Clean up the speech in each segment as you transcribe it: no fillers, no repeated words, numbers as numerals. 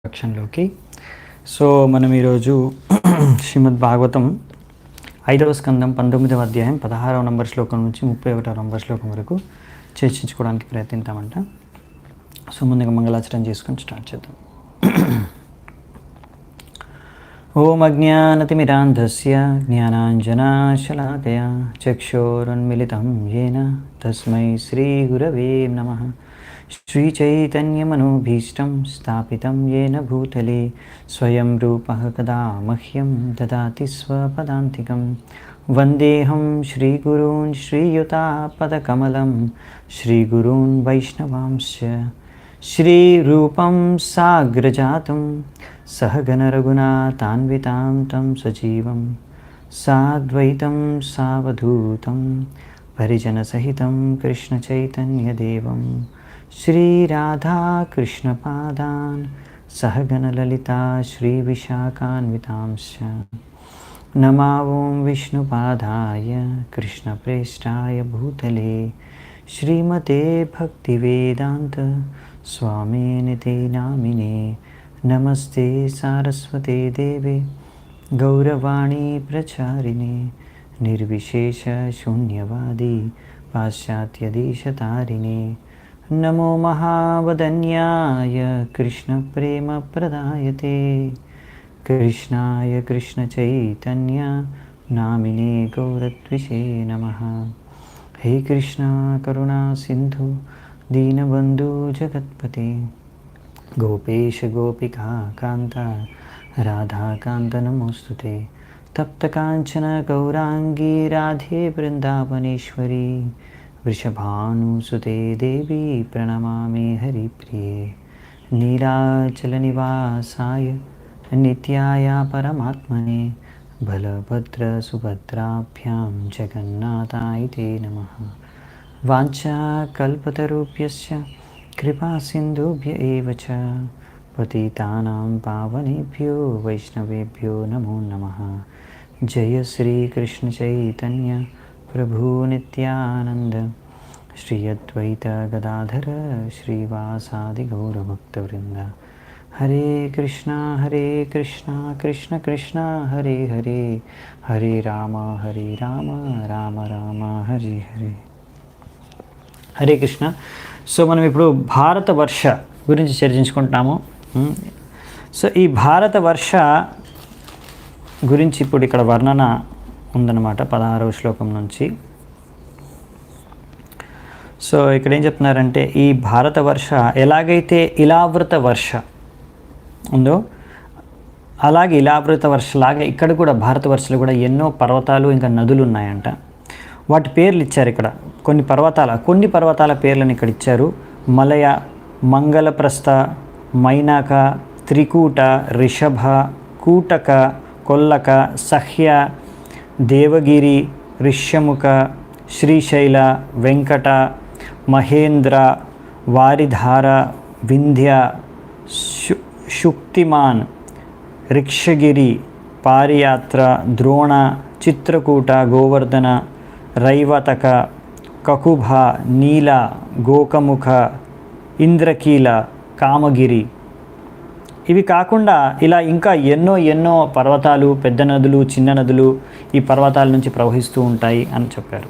సెక్షన్లోకి. So మనం ఈరోజు శ్రీమద్ భాగవతం 5వ స్కందం 19వ అధ్యాయం 16వ నంబర్ శ్లోకం నుంచి 31వ నంబర్ శ్లోకం వరకు చర్చించుకోవడానికి ప్రయత్నిద్దామంట. సో ముందుగా మంగళాచరణ చేసుకొని స్టార్ట్ చేద్దాం. ఓం అజ్ఞానతిమిరాంధస్య జ్ఞానాంజనాశలాకయా చక్షోరున్మిళితం యేన తస్మై శ్రీగురవే నమః. శ్రీచైతన్యమనోభీష్టం స్థాపితం యేన భూతలే స్వయం రూపః కదా మహ్యం దదాతి స్వపదాంతికం. వందేహం శ్రీగురూన్ శ్రీయుతాపదకమలం శ్రీగురూన్ వైష్ణవాంశ్చ. శ్రీరూపం సాగ్రజాతం సహగణరఘునాథాన్వితాం తం సజీవం సాద్వైతం సావధూతం పరిజనసహితం కృష్ణచైతన్యదేవం శ్రీరాధాకృష్ణపాదాన్ సహగణలలితా శ్రీవిశాఖాన్వితాంశ్చ. నమో ఓం విష్ణుపాదాయ కృష్ణప్రేష్టాయ భూతలే శ్రీమతే భక్తివేదాంత స్వామినితే నామినే. నమస్తే సారస్వతే దేవే గౌరవాణి ప్రచారిణే నిర్విశేష శూన్యవాది పాశ్చాత్యదేశతారిణే. నమో మహావదన్యాయ కృష్ణప్రేమప్రదాయతే కృష్ణాయ కృష్ణచైతన్య నామినే గౌరత్విషే నమః. హే కృష్ణ కరుణా సింధు దీనబంధు జగత్పతే గోపేశ గోపికా కాంత రాధాకాంత నమోస్తుతే. తప్తకాంచన గౌరాంగీ రాధే బృందావనేశ్వరీ వృషభానుసుతే దేవీ ప్రణమామి హరిప్రియే. నీలాచలనివాసాయ నిత్యాయ పరమాత్మనే బలభద్రసుభద్రాభ్యాం జగన్నాథాయ తే నమః. వాంఛాకల్పతరుభ్యశ్చ కృపాసింధుభ్య ఏవ చ పతితానాం పావనేభ్యో వైష్ణవేభ్యో నమో నమః. జయ శ్రీకృష్ణ చైతన్య ప్రభు నిత్యానంద శ్రీ అద్వైత గదాధర శ్రీవాసాది గౌరభక్తవృంద. హరే కృష్ణ కృష్ణ కృష్ణ హరే హరే హరే రామ రామ రామ హరే హరే. హరే కృష్ణ. సో మనం ఇప్పుడు భారతవర్ష గురించి చర్చించుకుంటాము. సో ఈ భారతవర్ష గురించి ఇప్పుడు ఇక్కడ వర్ణన ఉందన్నమాట 16వ శ్లోకం నుంచి. సో ఇక్కడ ఏం చెప్తున్నారంటే, ఈ భారతవర్ష ఎలాగైతే ఇలావృత వర్ష ఉందో అలాగే ఇలావృత వర్షలాగా ఇక్కడ కూడా భారతవర్షలో కూడా ఎన్నో పర్వతాలు ఇంకా నదులు ఉన్నాయంట. వాటి పేర్లు ఇచ్చారు ఇక్కడ. కొన్ని పర్వతాల పేర్లను ఇక్కడ ఇచ్చారు. మలయ, మంగళప్రస్థ, మైనాక, త్రికూట, రిషభ, కూటక, కొల్లక, సహ్య, దేవగిరి, ఋష్యముఖ, శ్రీశైల, వెంకట, మహేంద్ర, వారిధార, వింధ్య, శుక్తిమాన్, రిక్షగిరి, పారియాత్ర, ద్రోణ, చిత్రకూట, గోవర్ధన, రైవతక, కకుభ, నీల, గోకముఖ, ఇంద్రకీల, కామగిరి. ఇవి కాకుండా ఇలా ఇంకా ఎన్నో పర్వతాలు, పెద్ద నదులు, చిన్న నదులు ఈ పర్వతాల నుంచి ప్రవహిస్తూ ఉంటాయి అని చెప్పారు.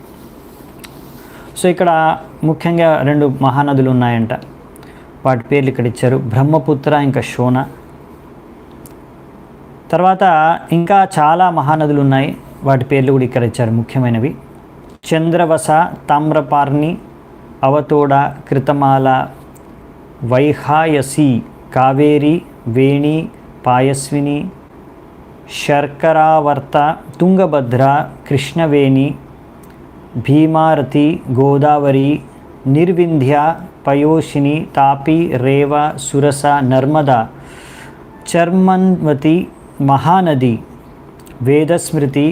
సో ఇక్కడ ముఖ్యంగా 2 మహానదులు ఉన్నాయంట. వాటి పేర్లు ఇక్కడ ఇచ్చారు, బ్రహ్మపుత్ర ఇంకా శోణ. తర్వాత ఇంకా చాలా మహానదులు ఉన్నాయి, వాటి పేర్లు కూడా ఇక్కడ ఇచ్చారు. ముఖ్యమైనవి చంద్రవస, తామ్రపార్ణి, అవతోడ, కృతమాల, వైహాయసి, కావేరి, వేణి, పాయస్విని, శర్కరావర్త, తుంగభద్ర, కృష్ణవేణి, భీమారతి, గోదావరి, నిర్వింధ్య, పయోషిని, తాపి, రేవ, సురస, నర్మద, చర్మన్వతి, మహానది, వేదస్మృతి,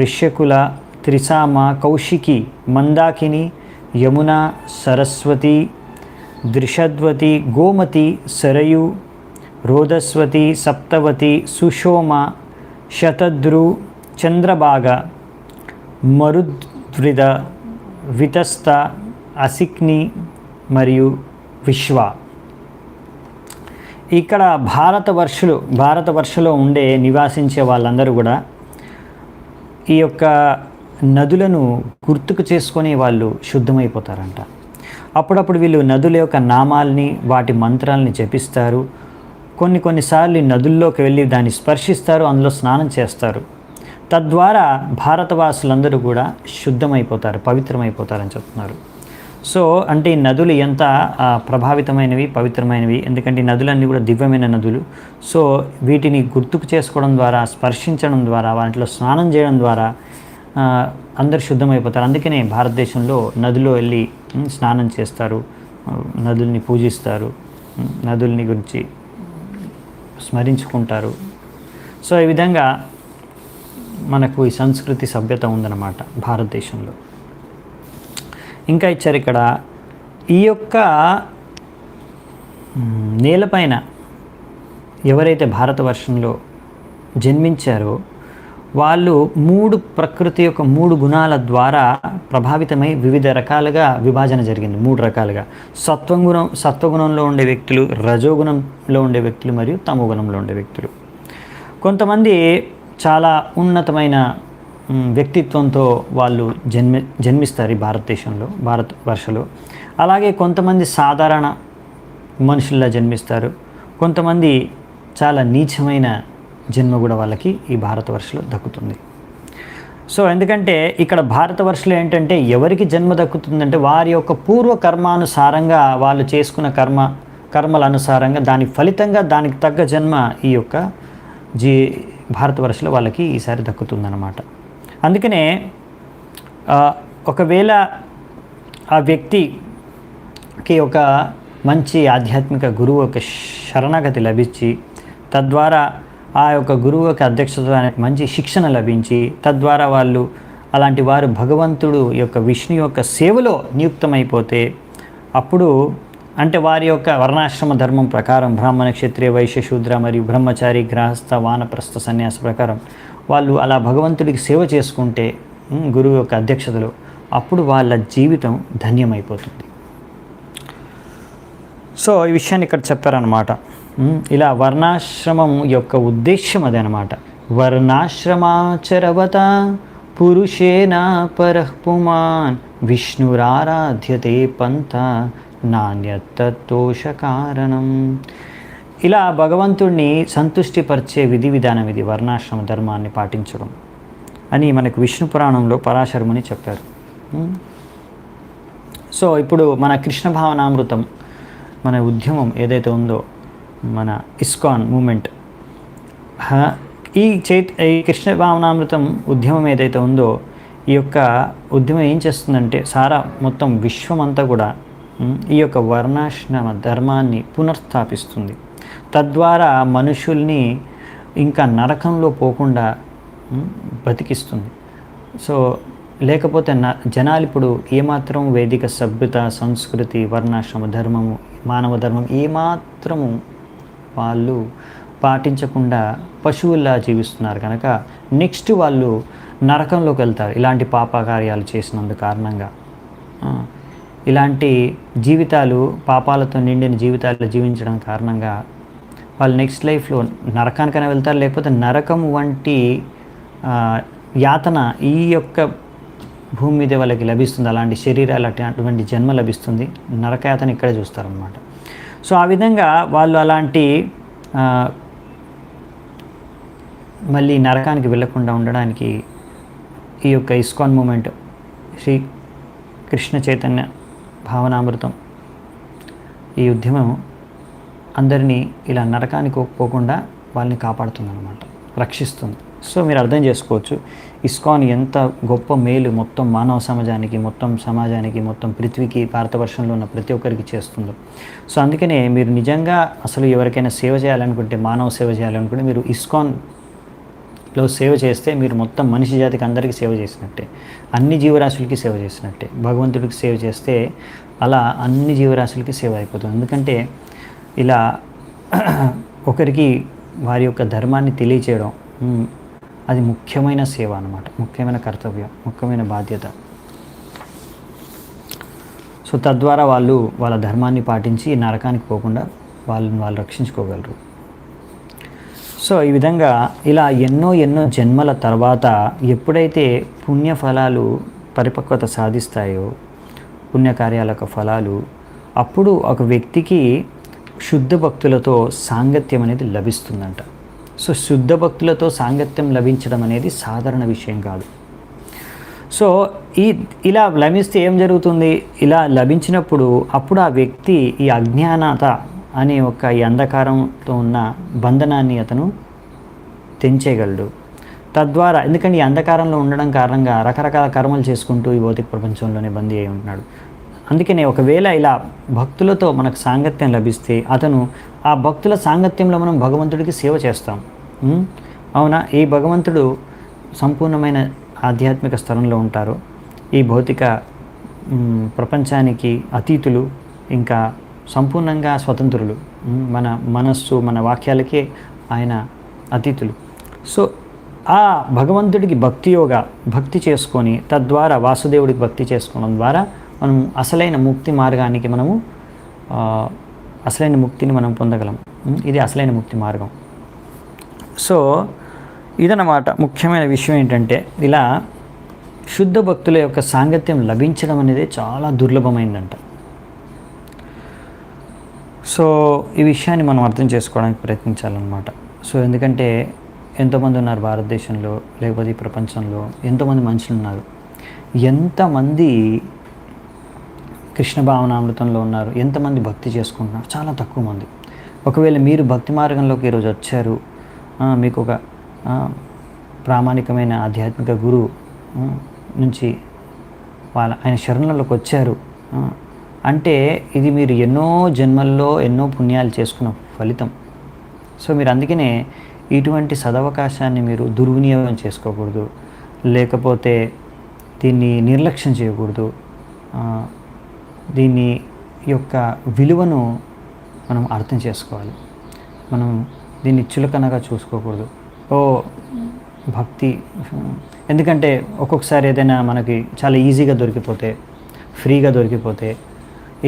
ఋష్యకుల, త్రిసామ, కౌశికి, మందాకిని, యమున, సరస్వతి, దృషద్వతి, గోమతి, సరయు, రోదస్వతి, సప్తవతి, సుషోమ, శతద్రు, చంద్రభాగ, మరుద్విద, వితస్త, అసిక్ని మరియు విశ్వ. ఇక్కడ భారతవర్షలో ఉండే నివాసించే వాళ్ళందరూ కూడా ఈ యొక్క నదులను గుర్తుకు చేసుకొని వాళ్ళు శుద్ధమైపోతారంట. అప్పుడప్పుడు వీళ్ళు నదుల యొక్క నామాల్ని వాటి మంత్రాలని జపిస్తారు. కొన్నిసార్లు నదుల్లోకి వెళ్ళి దాన్ని స్పర్శిస్తారు, అందులో స్నానం చేస్తారు. తద్వారా భారతవాసులందరూ కూడా శుద్ధమైపోతారు, పవిత్రమైపోతారని చెప్తున్నారు. సో అంటే ఈ నదులు ఎంత ప్రభావితమైనవి, పవిత్రమైనవి, ఎందుకంటే ఈ నదులన్నీ కూడా దివ్యమైన నదులు. సో వీటిని గుర్తుకు చేసుకోవడం ద్వారా, స్పర్శించడం ద్వారా, వాటిలో స్నానం చేయడం ద్వారా అందరు శుద్ధమైపోతారు. అందుకనే భారతదేశంలో నదిలో వెళ్ళి స్నానం చేస్తారు, నదుల్ని పూజిస్తారు, నదుల్ని గురించి స్మరించుకుంటారు. సో ఈ విధంగా మనకు ఈ సంస్కృతి సభ్యత ఉందన్నమాట భారతదేశంలో. ఇంకా ఇచ్చారు ఇక్కడ, ఈ యొక్క నేలపైన ఎవరైతే భారతవర్షంలో జన్మించారో వాళ్ళు ప్రకృతి యొక్క 3 గుణాల ద్వారా ప్రభావితమై వివిధ రకాలుగా విభజన జరిగింది. 3 రకాలుగా సత్వగుణంలో ఉండే వ్యక్తులు, రజోగుణంలో ఉండే వ్యక్తులు మరియు తమోగుణంలో ఉండే వ్యక్తులు. కొంతమంది చాలా ఉన్నతమైన వ్యక్తిత్వంతో వాళ్ళు జన్మిస్తారు ఈ భారతవర్షలో. అలాగే కొంతమంది సాధారణ మనుషుల్లా జన్మిస్తారు. కొంతమంది చాలా నీచమైన జన్మ కూడా వాళ్ళకి ఈ భారతవర్షలో దక్కుతుంది. సో ఎందుకంటే ఇక్కడ భారతవర్షలో ఏంటంటే ఎవరికి జన్మ దక్కుతుందంటే వారి యొక్క పూర్వ కర్మానుసారంగా వాళ్ళు చేసుకున్న కర్మల అనుసారంగా దాని ఫలితంగా దానికి తగ్గ జన్మ ఈ యొక్క భారతవర్షలో వాళ్ళకి ఈసారి దక్కుతుందన్నమాట. అందుకనే ఒకవేళ ఆ వ్యక్తికి ఒక మంచి ఆధ్యాత్మిక గురువు యొక్క శరణాగతి లభించి, తద్వారా ఆ యొక్క గురువు యొక్క అధ్యక్షత మంచి శిక్షణ లభించి, తద్వారా అలాంటి వారు భగవంతుడు యొక్క విష్ణు యొక్క సేవలో నియుక్తమైపోతే, అప్పుడు అంటే వారి యొక్క వర్ణాశ్రమ ధర్మం ప్రకారం బ్రాహ్మణ, క్షత్రియ, వైశ్య, శూద్ర మరియు బ్రహ్మచారి, గృహస్థ, వానప్రస్థ, సన్యాస ప్రకారం వాళ్ళు అలా భగవంతుడికి సేవ చేసుకుంటే గురువు యొక్క అధ్యక్షతలో, అప్పుడు వాళ్ళ జీవితం ధన్యమైపోతుంది. సో ఈ విషయాన్ని ఇక్కడ చెప్పారనమాట. ఇలా వర్ణాశ్రమం యొక్క ఉద్దేశ్యం అదే అనమాట. వర్ణాశ్రమాచరవత పురుషేణ పరఃపుమాన్ విష్ణురారాధ్యతే పంత నాణ్యతోష కారణం. ఇలా భగవంతుడిని సంతుష్టిపరిచే విధి విధానం ఇది వర్ణాశ్రమ ధర్మాన్ని పాటించడం అని మనకు విష్ణు పురాణంలో పరాశరముని చెప్పారు. సో ఇప్పుడు మన కృష్ణ భావనామృతం, మన ఉద్యమం ఏదైతే ఉందో, మన ఇస్కాన్ మూమెంట్, ఈ కృష్ణ భావనామృతం ఉద్యమం ఏదైతే ఉందో, ఈ యొక్క ఉద్యమం ఏం చేస్తుందంటే మొత్తం విశ్వమంతా కూడా ఈ యొక్క వర్ణాశ్రమ ధర్మాన్ని పునర్స్థాపిస్తుంది. తద్వారా మనుషుల్ని ఇంకా నరకంలో పోకుండా బతికిస్తుంది. సో లేకపోతే జనాలు ఇప్పుడు ఏమాత్రం వేదిక సభ్యత, సంస్కృతి, వర్ణాశ్రమ ధర్మము, మానవ ధర్మం ఏమాత్రము వాళ్ళు పాటించకుండా పశువుల్లా జీవిస్తున్నారు కనుక నెక్స్ట్ వాళ్ళు నరకంలోకి వెళ్తారు. ఇలాంటి పాపకార్యాలు చేసినందు కారణంగా ఇలాంటి జీవితాలు, పాపాలతో నిండిన జీవితాలు జీవించడం కారణంగా వాళ్ళు నెక్స్ట్ లైఫ్లో నరకానికైనా వెళ్తారు, లేకపోతే నరకం వంటి యాతన ఈ యొక్క భూమి మీద వాళ్ళకి లభిస్తుంది. అలాంటి శరీరాలు అటువంటి జన్మ లభిస్తుంది. నరకయాతన ఇక్కడే చూస్తారనమాట. సో ఆ విధంగా వాళ్ళు అలాంటి మళ్ళీ నరకానికి వెళ్ళకుండా ఉండడానికి ఈ యొక్క ఇస్కాన్ మూమెంట్, శ్రీ కృష్ణ చైతన్య భావనామృతం, ఈ ఉద్యమం అందరినీ ఇలా నరకానికి పోకుండా వాళ్ళని కాపాడుతుందన్నమాట, రక్షిస్తుంది. సో మీరు అర్థం చేసుకోవచ్చు ఇస్కాన్ ఎంత గొప్ప మేలు మొత్తం మానవ సమాజానికి, మొత్తం సమాజానికి, మొత్తం పృథ్వీకి, భారతవర్షంలో ఉన్న ప్రతి ఒక్కరికి చేస్తుందో. సో అందుకనే మీరు నిజంగా అసలు ఎవరికైనా సేవ చేయాలనుకుంటే, మానవ సేవ చేయాలనుకుంటే మీరు ఇస్కాన్లో సేవ చేస్తే మీరు మొత్తం మనిషి జాతికి అందరికీ సేవ చేసినట్టే, అన్ని జీవరాశులకి సేవ చేసినట్టే. భగవంతుడికి సేవ చేస్తే అలా అన్ని జీవరాశులకి సేవ అయిపోతుంది. ఎందుకంటే ఇలా ఒకరికి వారి యొక్క ధర్మాన్ని తెలియచేయడం అది ముఖ్యమైన సేవ అన్నమాట, ముఖ్యమైన కర్తవ్యం, ముఖ్యమైన బాధ్యత. సో తద్వారా వాళ్ళు వాళ్ళ ధర్మాన్ని పాటించి నరకానికి పోకుండా వాళ్ళని వాళ్ళు రక్షించుకోగలరు. సో ఈ విధంగా ఇలా ఎన్నో జన్మల తర్వాత ఎప్పుడైతే పుణ్యఫలాలు పరిపక్వత సాధిస్తాయో, పుణ్యకార్యాల యొక్క ఫలాలు, అప్పుడు ఒక వ్యక్తికి శుద్ధ భక్తులతో సాంగత్యం అనేది లభిస్తుందంట. సో శుద్ధ భక్తులతో సాంగత్యం లభించడం అనేది సాధారణ విషయం కాదు. సో ఇలా లభిస్తే ఏం జరుగుతుంది? ఇలా లభించినప్పుడు అప్పుడు ఆ వ్యక్తి ఈ అజ్ఞానత అనే ఒక ఈ అంధకారంతో ఉన్న బంధనాన్ని అతను తెంచేయగలడు. తద్వారా, ఎందుకంటే ఈ అంధకారంలో ఉండడం కారణంగా రకరకాల కర్మలు చేసుకుంటూ ఈ భౌతిక ప్రపంచంలోనే బందీ అయి ఉంటున్నాడు. అందుకనే ఒకవేళ ఇలా భక్తులతో మనకు సాంగత్యం లభిస్తే అతను ఆ భక్తుల సాంగత్యంలో మనం భగవంతుడికి సేవ చేస్తాం. అవునా? ఈ భగవంతుడు సంపూర్ణమైన ఆధ్యాత్మిక స్థలంలో ఉంటారు. ఈ భౌతిక ప్రపంచానికి అతీతులు, ఇంకా సంపూర్ణంగా స్వతంత్రులు. మన మనస్సు, మన వాక్యాలకే ఆయన అతీతులు. సో ఆ భగవంతుడికి భక్తి చేసుకొని, తద్వారా వాసుదేవుడికి భక్తి చేసుకోవడం ద్వారా మనం అసలైన ముక్తి మార్గానికి అసలైన ముక్తిని మనం పొందగలం. ఇది అసలైన ముక్తి మార్గం. సో ఇదన్నమాట ముఖ్యమైన విషయం. ఏంటంటే ఇలా శుద్ధ భక్తుల యొక్క సాంగత్యం లభించడం అనేది చాలా దుర్లభమైందంట. సో ఈ విషయాన్ని మనం అర్థం చేసుకోవడానికి ప్రయత్నించాలన్నమాట. సో ఎందుకంటే ఎంతోమంది ఉన్నారు భారతదేశంలో, లేకపోతే ఈ ప్రపంచంలో ఎంతోమంది మనుషులు ఉన్నారు. ఎంతమంది కృష్ణ భావనామృతంలో ఉన్నారు, ఎంతమంది భక్తి చేసుకుంటున్నారు? చాలా తక్కువ మంది. ఒకవేళ మీరు భక్తి మార్గంలోకి ఈరోజు వచ్చారు, మీకు ఒక ప్రామాణికమైన ఆధ్యాత్మిక గురువు నుంచి ఆయన శరణంలోకి వచ్చారు అంటే ఇది మీరు ఎన్నో జన్మల్లో ఎన్నో పుణ్యాలు చేసుకున్న ఫలితం. సో మీరు అందుకనే ఇటువంటి సదవకాశాన్ని మీరు దుర్వినియోగం చేసుకోకూడదు, లేకపోతే దీన్ని నిర్లక్ష్యం చేయకూడదు. దీని యొక్క విలువను మనం అర్థం చేసుకోవాలి. మనం దీన్ని చులకనగా చూసుకోకూడదు. భక్తి ఎందుకంటే ఒక్కొక్కసారి ఏదైనా మనకి చాలా ఈజీగా దొరికిపోతే, ఫ్రీగా దొరికిపోతే,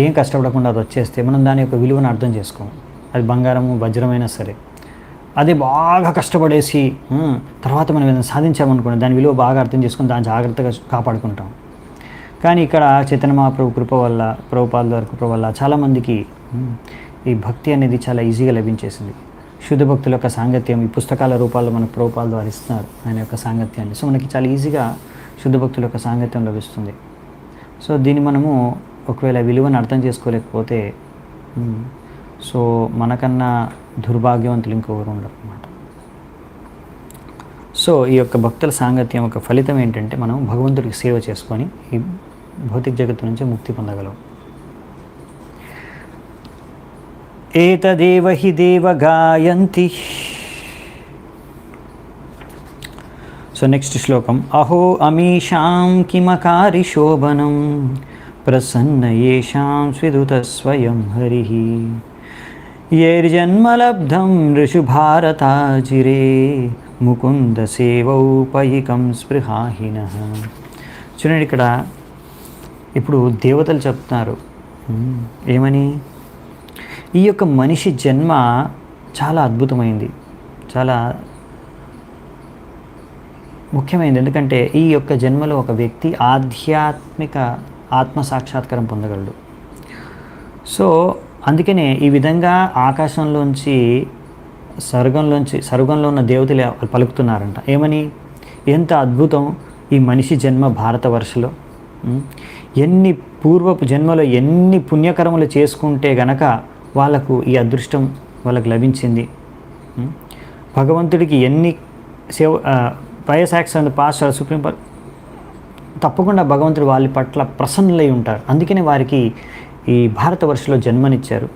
ఏం కష్టపడకుండా అది వచ్చేస్తే మనం దాని యొక్క విలువను అర్థం చేసుకోము. అది బంగారము వజ్రమైనా సరే, అది బాగా కష్టపడేసి తర్వాత మనం ఏదైనా సాధించామనుకోండి, దాని విలువ బాగా అర్థం చేసుకొని దాన్ని జాగ్రత్తగా కాపాడుకుంటాం. కానీ ఇక్కడ చైతన్య మహాప్రభు కృప వల్ల, ప్రభుపాదుల వారి కృప వల్ల చాలామందికి ఈ భక్తి అనేది చాలా ఈజీగా లభించేసింది. శుద్ధ భక్తుల యొక్క సాంగత్యం ఈ పుస్తకాల రూపాల్లో మనకు ప్రభుపాదుల ద్వారా ఇస్తున్నారు ఆయన యొక్క సాంగత్యాన్ని. సో మనకి చాలా ఈజీగా శుద్ధ భక్తుల యొక్క సాంగత్యం లభిస్తుంది. సో దీన్ని మనము ఒకవేళ విలువను అర్థం చేసుకోలేకపోతే సో మనకన్నా దుర్భాగ్యవంతులు ఇంకొకరు ఉండరు అన్నమాట. సో ఈ యొక్క భక్తుల సాంగత్యం యొక్క ఫలితం ఏంటంటే మనం భగవంతుడికి సేవ చేసుకొని ఈ భౌతిక జగత్తు నుంచి ముక్తి పొందగలం. ఏతదేవ హి దేవ గాయంతి. సో నెక్స్ట్ శ్లోకం. అహో అమీషాం కిమకారి శోభనం ప్రసన్న యేషాం స్విదుత స్వయం హరి యైర్జన్మలబ్ధం ఋషు భారతాజిరే ముకుంద సేవౌపయికం స్పృహాహినః. చూడండి, ఇక్కడ ఇప్పుడు దేవతలు చెప్తున్నారు ఏమని, ఈ యొక్క మనిషి జన్మ చాలా అద్భుతమైంది, చాలా ముఖ్యమైనది. ఎందుకంటే ఈ యొక్క జన్మలో ఒక వ్యక్తి ఆధ్యాత్మిక ఆత్మ సాక్షాత్కారం పొందగలడు. సో అందుకనే ఈ విధంగా ఆకాశంలోంచి స్వర్గంలో ఉన్న దేవతలు పలుకుతున్నారంట. ఏమని, ఎంత అద్భుతం ఈ మనిషి జన్మ భారతవర్షలో, ఎన్ని పూర్వపు జన్మలో ఎన్ని పుణ్యకర్మలు చేసుకుంటే గనక వాళ్ళకు ఈ అదృష్టం వాళ్ళకు లభించింది. భగవంతుడికి ఎన్ని YS acts and past supreme తప్పకుండా భగవంతుడు వాళ్ళ పట్ల ప్రసన్నులై ఉంటారు. అందుకనే వారికి ఈ భారతవర్షంలో జన్మనిచ్చారు.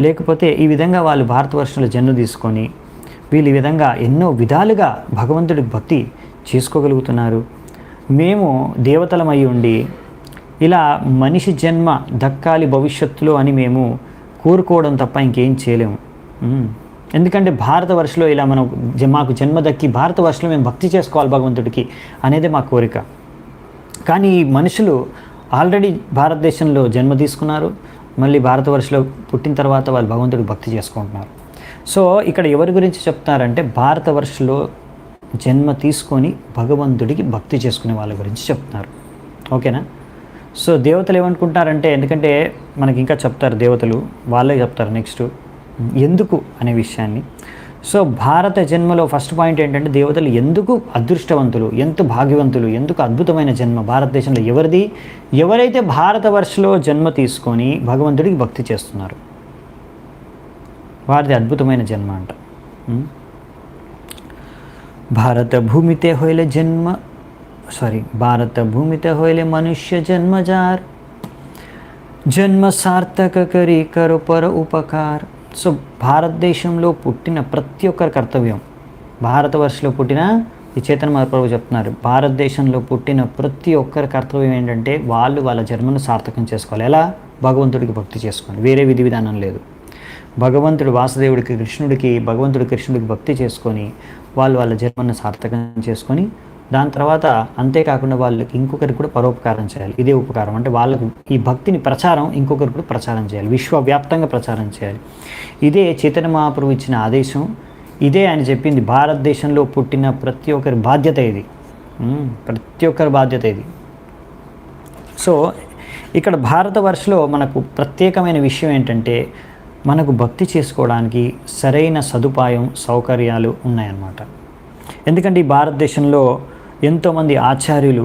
లేకపోతే ఈ విధంగా వాళ్ళు భారతవర్షంలో జన్మ తీసుకొని వీళ్ళు ఈ విధంగా ఎన్నో విధాలుగా భగవంతుడికి భక్తి చేసుకోగలుగుతున్నారు. మేము దేవతలమై ఉండి ఇలా మనిషి జన్మ దక్కాలి భవిష్యత్తులో అని మేము కోరుకోవడం తప్ప ఇంకేం చేయలేము. ఎందుకంటే భారతవర్షంలో ఇలా మాకు జన్మ దక్కి భారతవర్షంలో మేము భక్తి చేసుకోవాలి భగవంతుడికి అనేదే మా కోరిక. కానీ ఈ మనుషులు ఆల్రెడీ భారతదేశంలో జన్మ తీసుకున్నారు, మళ్ళీ భారతవర్షంలో పుట్టిన తర్వాత వాళ్ళు భగవంతుడికి భక్తి చేసుకుంటున్నారు. సో ఇక్కడ ఎవరి గురించి చెప్తున్నారంటే భారతవర్షంలో జన్మ తీసుకొని భగవంతుడికి భక్తి చేసుకునే వాళ్ళ గురించి చెప్తున్నారు. ఓకేనా? సో దేవతలు ఏమనుకుంటారంటే, ఎందుకంటే మనకి ఇంకా చెప్తారు దేవతలు, వాళ్ళే చెప్తారు నెక్స్ట్ ఎందుకు అనే విషయాన్ని. సో భారత జన్మలో ఫస్ట్ పాయింట్ ఏంటంటే దేవతలు ఎందుకు అదృష్టవంతులు, ఎంత భాగ్యవంతులు, ఎందుకు అద్భుతమైన జన్మ భారతదేశంలో ఎవరిది, ఎవరైతే భారతవర్షంలో జన్మ తీసుకొని భగవంతుడికి భక్తి చేస్తున్నారు వారిది అద్భుతమైన జన్మ అంట. भारत भूमिते होइले जन्म भारत भूमिते होइले मनुष्य जन्म जार जन्म सार्थक करी करो पर उपकार. సో భారతదేశంలో పుట్టిన ప్రతి ఒక్కరి కర్తవ్యం, భారతవర్షంలో పుట్టిన ఈ చైతన్య మహాప్రభు చెప్తున్నారు, భారతదేశంలో పుట్టిన ప్రతి ఒక్కరి కర్తవ్యం ఏంటంటే వాళ్ళు వాళ్ళ జన్మను సార్థకం చేసుకోవాలి. ఎలా? భగవంతుడికి భక్తి చేసుకోండి, వేరే విధి విధానం లేదు. భగవంతుడు వాసుదేవుడికి కృష్ణుడికి, భగవంతుడి కృష్ణుడికి భక్తి చేసుకొని వాళ్ళు వాళ్ళ జన్మను సార్థకం చేసుకొని దాని తర్వాత అంతేకాకుండా వాళ్ళకి ఇంకొకరికి కూడా పరోపకారం చేయాలి. ఇదే ఉపకారం అంటే వాళ్ళకు ఈ భక్తిని ప్రచారం ఇంకొకరికి కూడా ప్రచారం చేయాలి, విశ్వవ్యాప్తంగా ప్రచారం చేయాలి. ఇదే చైతన్య మహాప్రభు ఇచ్చిన ఆదేశం, ఇదే ఆయన చెప్పింది. భారతదేశంలో పుట్టిన ప్రతి ఒక్కరి బాధ్యత ఇది, ప్రతి ఒక్కరి బాధ్యత ఇది. సో ఇక్కడ భారతవర్షంలో మనకు ప్రత్యేకమైన విషయం ఏంటంటే మనకు భక్తి చేసుకోవడానికి సరైన సదుపాయం సౌకర్యాలు ఉన్నాయన్నమాట. ఎందుకంటే ఈ భారతదేశంలో ఎంతోమంది ఆచార్యులు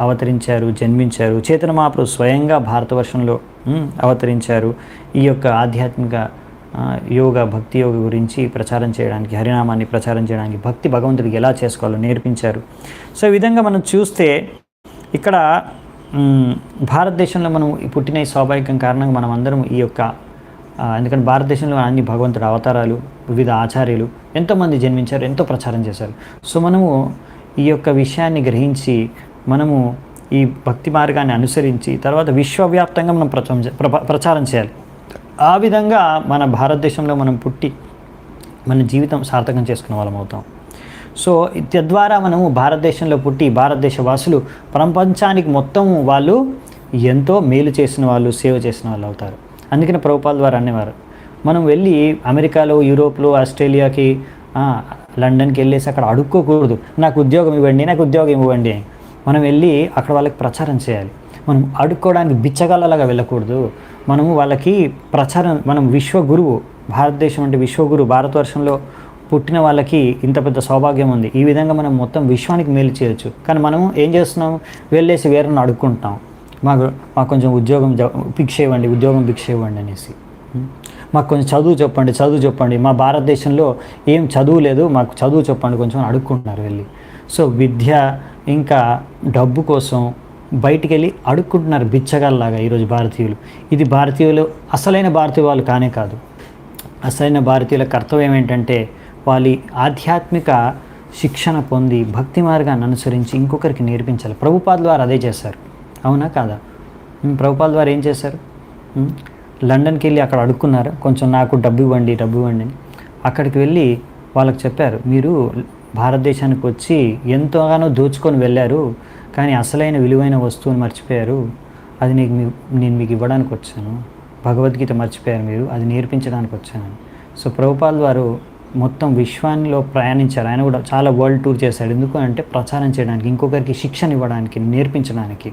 అవతరించారు, జన్మించారు. చైతన్య మహాప్రభు స్వయంగా భారతవర్షంలో అవతరించారు. ఈ యొక్క ఆధ్యాత్మిక యోగ, భక్తి యోగ గురించి ప్రచారం చేయడానికి, హరినామాన్ని ప్రచారం చేయడానికి, భక్తి భగవంతుడికి ఎలా చేసుకోవాలో నేర్పించారు. సో ఈ విధంగా మనం చూస్తే ఇక్కడ భారతదేశంలో మనం పుట్టిన ఈ స్వాభావికం కారణంగా మనం అందరం ఈ యొక్క ఎందుకంటే భారతదేశంలో అన్ని భగవంతుడు అవతారాలు, వివిధ ఆచార్యులు ఎంతోమంది జన్మించారు, ఎంతో ప్రచారం చేశారు. సో మనము ఈ యొక్క విషయాన్ని గ్రహించి మనము ఈ భక్తి మార్గాన్ని అనుసరించి తర్వాత విశ్వవ్యాప్తంగా మనం ప్రచారం చేయాలి. ఆ విధంగా మన భారతదేశంలో మనం పుట్టి మన జీవితం సార్థకం చేసుకునే వాళ్ళం అవుతాం. సో తద్వారా మనము భారతదేశంలో పుట్టి భారతదేశ వాసులు ప్రపంచానికి మొత్తం వాళ్ళు ఎంతో మేలు చేసిన వాళ్ళు, సేవ చేసిన వాళ్ళు అవుతారు. అందుకని ప్రభుపాల ద్వారా అనేవారు, మనం వెళ్ళి అమెరికాలో, యూరోప్లో, ఆస్ట్రేలియాకి, లండన్కి వెళ్ళేసి అక్కడ అడుక్కోకూడదు, నాకు ఉద్యోగం ఇవ్వండి, నాకు ఉద్యోగం ఇవ్వండి. మనం వెళ్ళి అక్కడ వాళ్ళకి ప్రచారం చేయాలి. మనం అడుక్కోవడానికి బిచ్చగాళ్ళలాగా వెళ్ళకూడదు. మనము వాళ్ళకి ప్రచారం, మనం విశ్వగురువు, భారతదేశం అంటే విశ్వగురు, భారతవర్షంలో పుట్టిన వాళ్ళకి ఇంత పెద్ద సౌభాగ్యం ఉంది. ఈ విధంగా మనం మొత్తం విశ్వానికి మేలు చేయొచ్చు. కానీ మనము ఏం చేస్తున్నాం, వెళ్ళేసి వేరేని అడుక్కుంటాం, మాకు కొంచెం ఉద్యోగం భిక్ష ఇవ్వండి, ఉద్యోగం భిక్ష ఇవ్వండి అనేసి, మాకు కొంచెం చదువు చెప్పండి, మా భారతదేశంలో ఏం చదువు లేదు, మాకు చదువు చెప్పండి కొంచెం అడుక్కుంటున్నారు వెళ్ళి. సో విద్య ఇంకా డబ్బు కోసం బయటికి వెళ్ళి అడుక్కుంటున్నారు బిచ్చగాళ్ళలాగా ఈరోజు భారతీయులు. ఇది భారతీయులు అసలైన భారతీయ వాళ్ళు కానే కాదు. అసలైన భారతీయుల కర్తవ్యం ఏంటంటే వాళ్ళ ఆధ్యాత్మిక శిక్షణ పొంది భక్తి మార్గాన్ని అనుసరించి ఇంకొకరికి నేర్పించాలి. ప్రభుపాద ద్వారా అదే చేశారు, అవునా కాదా? ప్రభుపాద ద్వారా ఏం చేశారు? లండన్కి వెళ్ళి అక్కడ అడుక్కున్నారు, కొంచెం నాకు డబ్బు ఇవ్వండి అని. అక్కడికి వెళ్ళి వాళ్ళకి చెప్పారు, మీరు భారతదేశానికి వచ్చి ఎంతోగానో దోచుకొని వెళ్ళారు, కానీ అసలైన విలువైన వస్తువుని మర్చిపోయారు, అది నేను మీకు ఇవ్వడానికి వచ్చాను. భగవద్గీత మర్చిపోయారు మీరు, అది నేర్పించడానికి వచ్చాను. సో ప్రభుపాద వారు మొత్తం విశ్వానిలో ప్రయాణించారు. ఆయన కూడా చాలా వరల్డ్ టూర్ చేశాడు. ఎందుకు అంటే ప్రచారం చేయడానికి, ఇంకొకరికి శిక్షణ ఇవ్వడానికి, నేర్పించడానికి.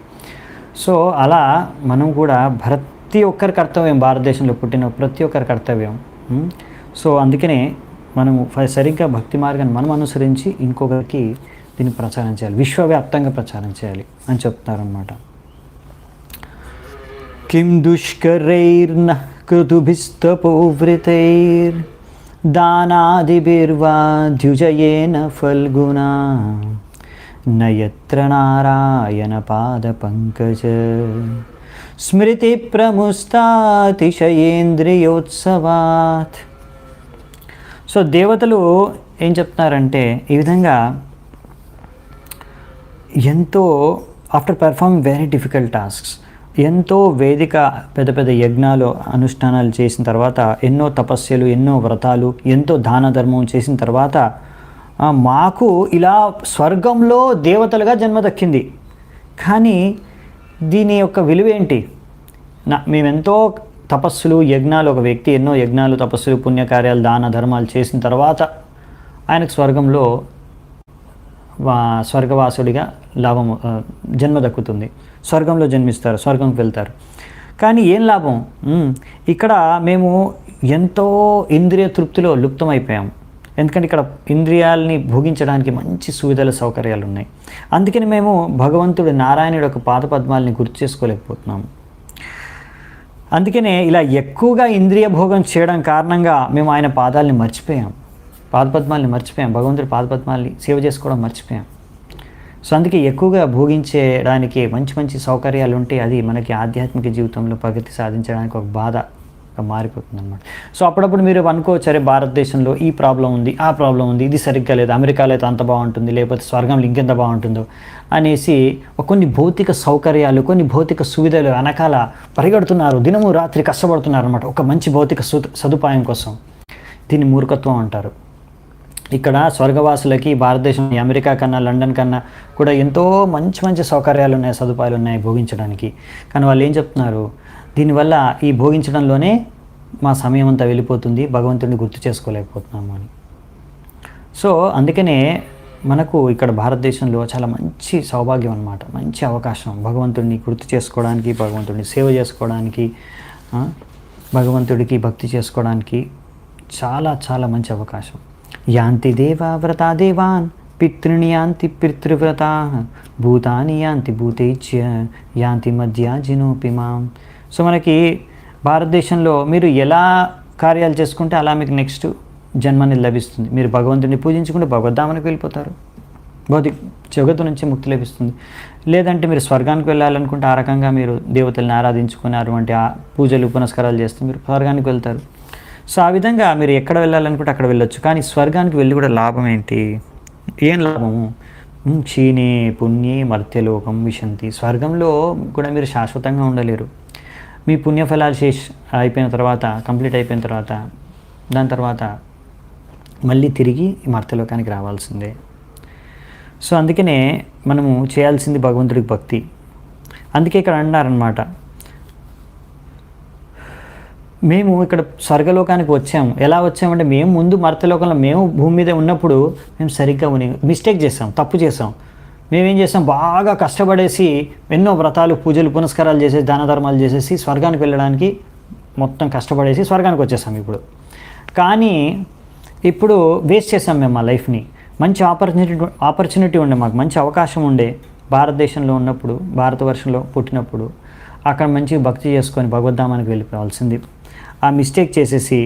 సో అలా మనం కూడా ప్రతి ఒక్కరి కర్తవ్యం, భారతదేశంలో పుట్టిన ప్రతి ఒక్కరి కర్తవ్యం. సో అందుకనే మనము సరిగ్గా భక్తి మార్గాన్ని మనం అనుసరించి ఇంకొకరికి దీన్ని ప్రచారం చేయాలి, విశ్వవ్యాప్తంగా ప్రచారం చేయాలి అని చెప్తారనమాట. కిం దుష్కరైర్న కృతుభిస్తపోవృతైర్ దానాదిభిర్వా ద్యుజయేన ఫల్గునా నయత్ర నారాయణ పాద పంకజ స్మృతి ప్రముస్తాతిశయేంద్రియోత్సవాత్. సో దేవతలు ఏం చెప్తున్నారంటే ఈ విధంగా ఎంతో after performing very difficult tasks, ఎంతో వేదిక పెద్ద పెద్ద యజ్ఞాలు అనుష్ఠానాలు చేసిన తర్వాత, ఎన్నో తపస్యలు, ఎన్నో వ్రతాలు, ఎంతో దాన ధర్మం చేసిన తర్వాత మాకు ఇలా స్వర్గంలో దేవతలుగా జన్మ దక్కింది. కానీ దీని యొక్క విలువ ఏంటి? మేమెంతో తపస్సులు యజ్ఞాలు, ఒక వ్యక్తి ఎన్నో యజ్ఞాలు, తపస్సులు, పుణ్యకార్యాలు, దాన ధర్మాలు చేసిన తర్వాత ఆయనకు స్వర్గంలో స్వర్గవాసుడిగా జన్మ దక్కుతుంది. స్వర్గంలో జన్మిస్తారు, స్వర్గంకి వెళ్తారు. కానీ ఏం లాభం? ఇక్కడ మేము ఎంతో ఇంద్రియ తృప్తిలో లుప్తమైపోయాం. ఎందుకంటే ఇక్కడ ఇంద్రియాలని భోగించడానికి మంచి సువిధల సౌకర్యాలు ఉన్నాయి. అందుకని మేము భగవంతుడు నారాయణుడు యొక్క పాదపద్మాలని గుర్తు చేసుకోలేకపోతున్నాము. అందుకనే ఇలా ఎక్కువగా ఇంద్రియ భోగం చేయడం కారణంగా మేము ఆయన పాదాలని మర్చిపోయాం, పాదపద్మాలని మర్చిపోయాం, భగవంతుడి పాదపద్మాలని సేవ చేసుకోవడం మర్చిపోయాం. సో అందుకే ఎక్కువగా భోగించడానికి మంచి మంచి సౌకర్యాలు ఉంటే అది మనకి ఆధ్యాత్మిక జీవితంలో ప్రగతి సాధించడానికి ఒక బాధగా మారిపోతుంది అన్నమాట. సో అప్పుడప్పుడు మీరు అనుకోవచ్చు, అరే భారతదేశంలో ఈ ప్రాబ్లం ఉంది, ఆ ప్రాబ్లం ఉంది, ఇది సరిగ్గా లేదు, అమెరికాలో అయితే అంత బాగుంటుంది, లేకపోతే స్వర్గంలో ఇంకెంత బాగుంటుందో అనేసి కొన్ని భౌతిక సౌకర్యాలు, కొన్ని భౌతిక సువిధలు వెనకాల పరిగెడుతున్నారు, దినము రాత్రి కష్టపడుతున్నారు అన్నమాట ఒక మంచి భౌతిక సదుపాయం కోసం. దీన్ని మూర్ఖత్వం అంటారు. ఇక్కడ స్వర్గవాసులకి భారతదేశం అమెరికా కన్నా, లండన్ కన్నా కూడా ఎంతో మంచి మంచి సౌకర్యాలు ఉన్నాయి, సదుపాయాలు ఉన్నాయి భోగించడానికి. కానీ వాళ్ళు ఏం చెప్తున్నారు? దీనివల్ల ఈ భోగించడంలోనే మా సమయం అంతా వెళ్ళిపోతుంది, భగవంతుడిని గుర్తు చేసుకోలేకపోతున్నాము అని. సో అందుకనే మనకు ఇక్కడ భారతదేశంలో చాలా మంచి సౌభాగ్యం అన్నమాట, మంచి అవకాశం భగవంతుడిని గుర్తు చేసుకోవడానికి, భగవంతుడిని సేవ చేసుకోవడానికి, భగవంతుడికి భక్తి చేసుకోవడానికి చాలా చాలా మంచి అవకాశం. యాంతి దేవా వ్రతా దేవాన్, పితృని యాంతి పితృవ్రతా, భూతాని యాంతి భూతేచ్య, యాంతి మధ్యాజినోపిమాం. సో మనకి భారతదేశంలో మీరు ఎలా కార్యాలు చేసుకుంటే అలా మీకు నెక్స్ట్ జన్మని లభిస్తుంది. మీరు భగవంతుడిని పూజించుకుంటే భగవద్ధామానికి వెళ్ళిపోతారు, భౌతిక జగత్తు నుంచి ముక్తి లభిస్తుంది. లేదంటే మీరు స్వర్గానికి వెళ్ళాలనుకుంటే ఆ రకంగా మీరు దేవతల్ని ఆరాధించుకున్నారు అంటే ఆ పూజలు పునస్కారాలు చేస్తే మీరు స్వర్గానికి వెళ్తారు. సో ఆ విధంగా మీరు ఎక్కడ వెళ్ళాలనుకుంటే అక్కడ వెళ్ళొచ్చు. కానీ స్వర్గానికి వెళ్ళి కూడా లాభం ఏంటి? ఏం లాభము? క్షీణే పుణ్యే మర్త్యలోకం విశంతి. స్వర్గంలో కూడా మీరు శాశ్వతంగా ఉండలేరు. మీ పుణ్యఫలాలు అయిపోయిన తర్వాత, కంప్లీట్ అయిపోయిన తర్వాత, దాని తర్వాత మళ్ళీ తిరిగి మర్త్యలోకానికి రావాల్సిందే. సో అందుకనే మనము చేయాల్సింది భగవంతుడికి భక్తి. అందుకే ఇక్కడ అన్నారనమాట, మేము ఇక్కడ స్వర్గలోకానికి వచ్చాము. ఎలా వచ్చామంటే మేము ముందు మర్త్యలోకంలో మేము భూమి మీద ఉన్నప్పుడు మేము సరిగ్గా మిస్టేక్ చేసాం, తప్పు చేసాం. మేమేం చేసాం? బాగా కష్టపడేసి ఎన్నో వ్రతాలు, పూజలు, పునస్కారాలు చేసేసి, దాన ధర్మాలు చేసేసి స్వర్గానికి వెళ్ళడానికి మొత్తం కష్టపడేసి స్వర్గానికి వచ్చేసాం ఇప్పుడు. కానీ ఇప్పుడు వేస్ట్ చేసాం మేము మా లైఫ్ని. మంచి ఆపర్చునిటీ ఉండే, మాకు మంచి అవకాశం ఉండే భారతదేశంలో ఉన్నప్పుడు, భారతవర్షంలో పుట్టినప్పుడు అక్కడ మంచి భక్తి చేసుకొని భగవద్ధామానికి వెళ్ళిపోవాల్సింది. ఆ మిస్టేక్ చేసేసి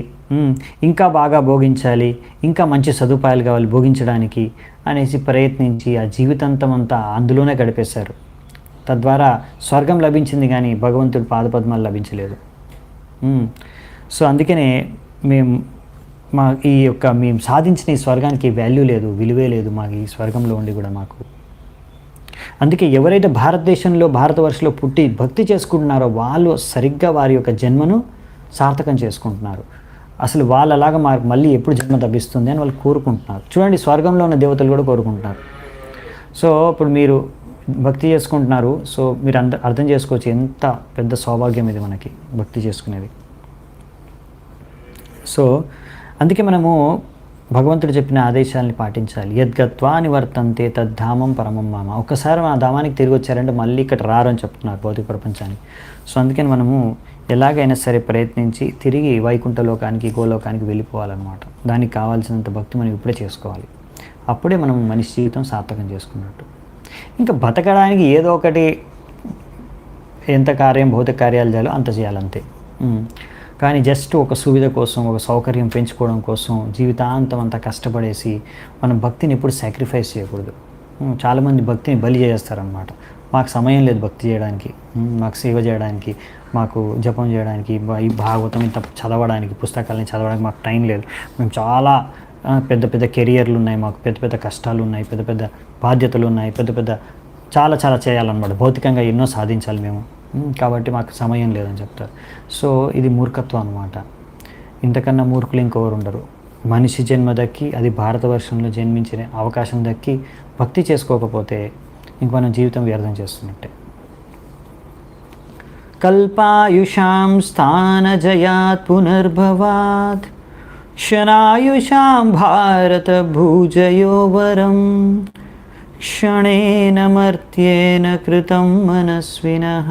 ఇంకా బాగా భోగించాలి, ఇంకా మంచి సదుపాయాలు కావాలి భోగించడానికి అనేసి ప్రయత్నించి ఆ జీవితాంతం అంతా అందులోనే గడిపేశారు. తద్వారా స్వర్గం లభించింది కానీ భగవంతుడి పాదపద్మాలు లభించలేదు. సో అందుకనే మేము సాధించిన ఈ స్వర్గానికి వాల్యూ లేదు, విలువే లేదు మాకు ఈ స్వర్గంలో ఉండి కూడా మాకు. అందుకే ఎవరైతే భారతదేశంలో, భారతవర్షంలో పుట్టి భక్తి చేసుకుంటున్నారో వాళ్ళు సరిగ్గా వారి యొక్క జన్మను సార్థకం చేసుకుంటున్నారు. అసలు వాళ్ళలాగా మాకు మళ్ళీ ఎప్పుడు జన్మ లభిస్తుంది అని వాళ్ళు కోరుకుంటున్నారు. చూడండి, స్వర్గంలో ఉన్న దేవతలు కూడా కోరుకుంటున్నారు. సో ఇప్పుడు మీరు భక్తి చేసుకుంటున్నారు. సో మీరు అర్థం చేసుకోవచ్చు ఎంత పెద్ద సౌభాగ్యం ఇది మనకి భక్తి చేసుకునేది. సో అందుకే మనము భగవంతుడు చెప్పిన ఆదేశాలని పాటించాలి. యద్గత్వా నివర్తంతే తద్ధామం పరమం మామ. ఒక్కసారి మన ధామానికి తిరిగి వచ్చారంటే మళ్ళీ ఇక్కడ రారు అని చెప్తున్నారు భౌతిక ప్రపంచానికి. సో అందుకని మనము ఎలాగైనా సరే ప్రయత్నించి తిరిగి వైకుంఠ లోకానికి, గోలోకానికి వెళ్ళిపోవాలన్నమాట. దానికి కావాల్సినంత భక్తి మనం ఇప్పుడే చేసుకోవాలి. అప్పుడే మనం మనిషి జీవితం సార్థకం చేసుకున్నట్టు. ఇంకా బతకడానికి ఏదో ఒకటి ఎంత భౌతిక కార్యాలు చేయాలో అంత చేయాలంతే. కానీ జస్ట్ ఒక సువిధ కోసం, ఒక సౌకర్యం పెంచుకోవడం కోసం జీవితాంతం అంతా కష్టపడేసి మనం భక్తిని ఎప్పుడు సాక్రిఫైస్ చేయకూడదు. చాలామంది భక్తిని బలి చేస్తారనమాట. మాకు సమయం లేదు భక్తి చేయడానికి, మాకు సేవ చేయడానికి, మాకు జపం చేయడానికి, ఈ భాగవతం ఇంత చదవడానికి, పుస్తకాలని చదవడానికి మాకు టైం లేదు. మేము చాలా పెద్ద పెద్ద కెరియర్లు ఉన్నాయి, మాకు పెద్ద పెద్ద కష్టాలు ఉన్నాయి, పెద్ద పెద్ద బాధ్యతలు ఉన్నాయి, చాలా చాలా చేయాలన్నమాట. భౌతికంగా ఎన్నో సాధించాలి మేము, కాబట్టి మాకు సమయం లేదని చెప్తారు. సో ఇది మూర్ఖత్వం అన్నమాట. ఇంతకన్నా మూర్ఖులు ఇంకెవరు ఉండరు. మనిషి జన్మ దక్కి, అది భారతవర్షంలో జన్మించిన అవకాశం దక్కి భక్తి చేసుకోకపోతే ఇంక మనం జీవితం వ్యర్థం చేస్తున్నట్టే. కల్పాయుషాం స్థానజయాత్ పునర్భవాత్ శనాయుషాం భారత భూజయోవరం క్షణేన మర్త్యేన కృతం మనస్వినః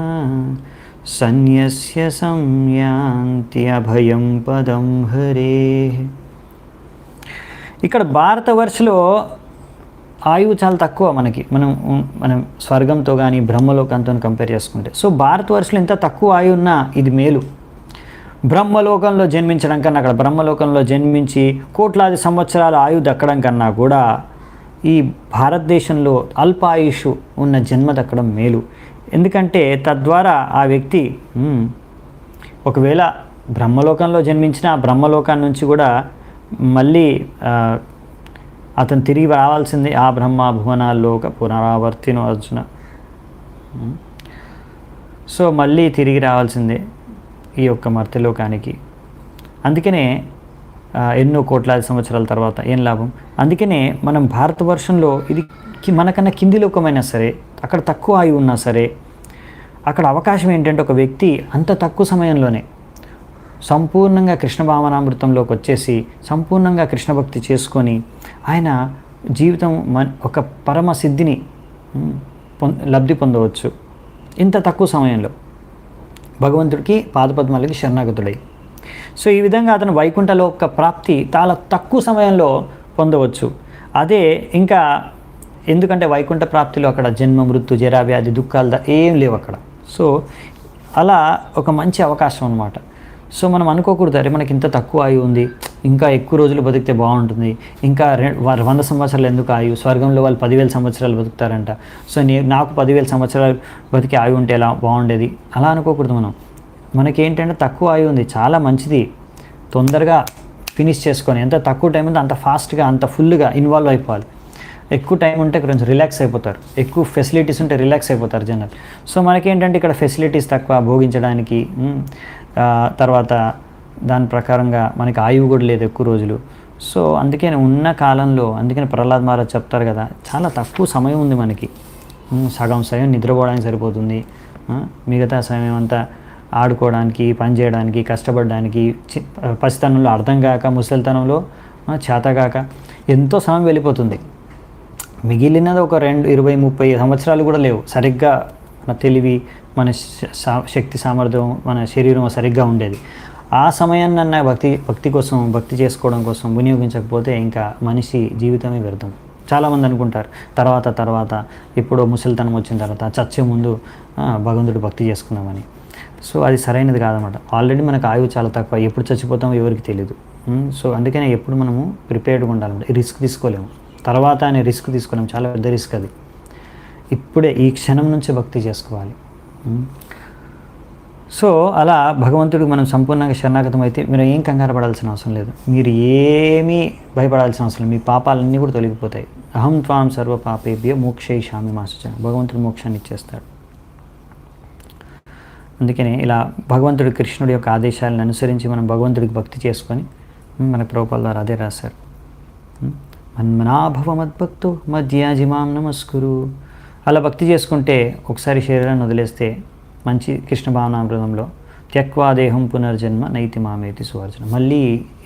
సన్యస్య సంయాంతి అభయం పదం హరేః. ఇక్కడ భారతవర్షలో ఆయువు చాలా తక్కువ మనకి, మనం స్వర్గంతో కానీ బ్రహ్మలోకంతో కంపేర్ చేసుకుంటే. సో భారతవర్షంలో ఎంత తక్కువ ఆయువు ఉన్నా ఇది మేలు. బ్రహ్మలోకంలో జన్మించడం కన్నా, అక్కడ బ్రహ్మలోకంలో జన్మించి కోట్లాది సంవత్సరాల ఆయువు దక్కడం కన్నా కూడా ఈ భారతదేశంలో అల్పాయుషు ఉన్న జన్మ దక్కడం మేలు. ఎందుకంటే తద్వారా ఆ వ్యక్తి ఒకవేళ బ్రహ్మలోకంలో జన్మించిన ఆ బ్రహ్మలోకాన్ని నుంచి కూడా మళ్ళీ అతను తిరిగి రావాల్సింది. ఆ బ్రహ్మ భువనాల్లోక పునరావర్తినో అర్జున. సో మళ్ళీ తిరిగి రావాల్సిందే ఈ యొక్క మర్త్యలోకానికి. అందుకనే ఎన్నో కోట్లాది సంవత్సరాల తర్వాత ఏం లాభం. అందుకనే మనం భారతవర్షంలో ఇది మనకన్నా కింది లోకమైనా సరే, అక్కడ తక్కువ ఆయువు ఉన్నా సరే, అక్కడ అవకాశం ఏంటంటే ఒక వ్యక్తి అంత తక్కువ సమయంలోనే సంపూర్ణంగా కృష్ణ భావనామృతంలోకి వచ్చేసి సంపూర్ణంగా కృష్ణ భక్తి చేసుకొని ఆయన జీవితం ఒక పరమ సిద్ధిని లబ్ధి పొందవచ్చు ఇంత తక్కువ సమయంలో, భగవంతుడికి పాదపద్మాలకి శరణాగతుడై. సో ఈ విధంగా అతను వైకుంఠలోక ప్రాప్తి చాలా తక్కువ సమయంలో పొందవచ్చు. అదే ఇంకా ఎందుకంటే వైకుంఠ ప్రాప్తిలో అక్కడ జన్మ మృత్యు జరా వ్యాధి దుఃఖాలు ఏం లేవు అక్కడ. సో అలా ఒక మంచి అవకాశం అన్నమాట. సో మనం అనుకోకూడదు అరే మనకి ఇంత తక్కువ ఆయువు ఉంది, ఇంకా ఎక్కువ రోజులు బతికితే బాగుంటుంది, ఇంకా 100 సంవత్సరాలు ఎందుకు ఆయువు, స్వర్గంలో వాళ్ళు 10,000 సంవత్సరాలు బతుకుతారంట, సో నాకు 10,000 సంవత్సరాలు బతికి ఆయువు ఉంటే ఎలా బాగుండేది, అలా అనుకోకూడదు. మనకేంటంటే తక్కువ ఆయువు ఉంది, చాలా మంచిది, తొందరగా ఫినిష్ చేసుకొని ఎంత తక్కువ టైం ఉందో అంత ఫాస్ట్గా అంత ఫుల్గా ఇన్వాల్వ్ అయిపోవాలి. ఎక్కువ టైం ఉంటే కొంచెం రిలాక్స్ అయిపోతారు, ఎక్కువ ఫెసిలిటీస్ ఉంటే రిలాక్స్ అయిపోతారు జనాలు. సో మనకేంటంటే ఇక్కడ ఫెసిలిటీస్ తక్కువ భోగించడానికి, తర్వాత దాని ప్రకారంగా మనకి ఆయువు కూడా లేదు ఎక్కువ రోజులు. సో అందుకని ఉన్న కాలంలో, అందుకని ప్రహ్లాద్ మహారాజ్ చెప్తారు కదా, చాలా తక్కువ సమయం ఉంది మనకి, సగం సమయం నిద్రపోవడానికి సరిపోతుంది, మిగతా సమయం అంతా ఆడుకోవడానికి, పని చేయడానికి, కష్టపడడానికి, పసితనంలో అర్థం కాక, ముసలితనంలో చేతగాక ఎంతో సమయం వెళ్ళిపోతుంది. మిగిలినది ఒక 20-30 సంవత్సరాలు కూడా లేవు సరిగ్గా మన తెలివి, మన శక్తి సామర్థ్యం, మన శరీరం సరిగ్గా ఉండేది. ఆ సమయాన్ని భక్తి కోసం, భక్తి చేసుకోవడం కోసం వినియోగించకపోతే ఇంకా మనిషి జీవితమే వ్యర్థం. చాలామంది అనుకుంటారు తర్వాత ఎప్పుడో ముసలితనం వచ్చిన తర్వాత చచ్చే ముందు భగవంతుడు భక్తి చేసుకుందామని. సో అది సరైనది కాదన్నమాట. ఆల్రెడీ మనకు ఆయువు చాలా తక్కువ, ఎప్పుడు చచ్చిపోతామో ఎవరికి తెలియదు. సో అందుకనే ఎప్పుడు మనము ప్రిపేర్డ్గా ఉండాలన్నమాట. రిస్క్ తీసుకోలేము, తర్వాత అనే రిస్క్ తీసుకోలేము, చాలా పెద్ద రిస్క్ అది. ఇప్పుడే ఈ క్షణం నుంచే భక్తి చేసుకోవాలి. సో అలా భగవంతుడికి మనం సంపూర్ణంగా శరణాగతం అయితే మీరు ఏం కంగారు పడాల్సిన అవసరం లేదు, మీరు ఏమీ భయపడాల్సిన అవసరం లేదు, మీ పాపాలన్నీ కూడా తొలగిపోతాయి. అహం త్వాం సర్వ పాపేభ్య మోక్షయిష్యామి మా శుచః. భగవంతుడు మోక్షాన్ని ఇచ్చేస్తాడు. అందుకనే ఇలా భగవంతుడు కృష్ణుడి యొక్క ఆదేశాలను అనుసరించి మనం భగవంతుడికి భక్తి చేసుకొని, మన ప్రభుపాల ద్వారా అదే రాశారు, మన్మనాభవ మద్భక్తో మధ్యాజిమాం నమస్కురు. అలా భక్తి చేసుకుంటే ఒకసారి శరీరాన్ని వదిలేస్తే మంచి కృష్ణ భావనామృతంలో త్యక్వా దేహం పునర్జన్మ నైతి మామేతి సువర్జన. మళ్ళీ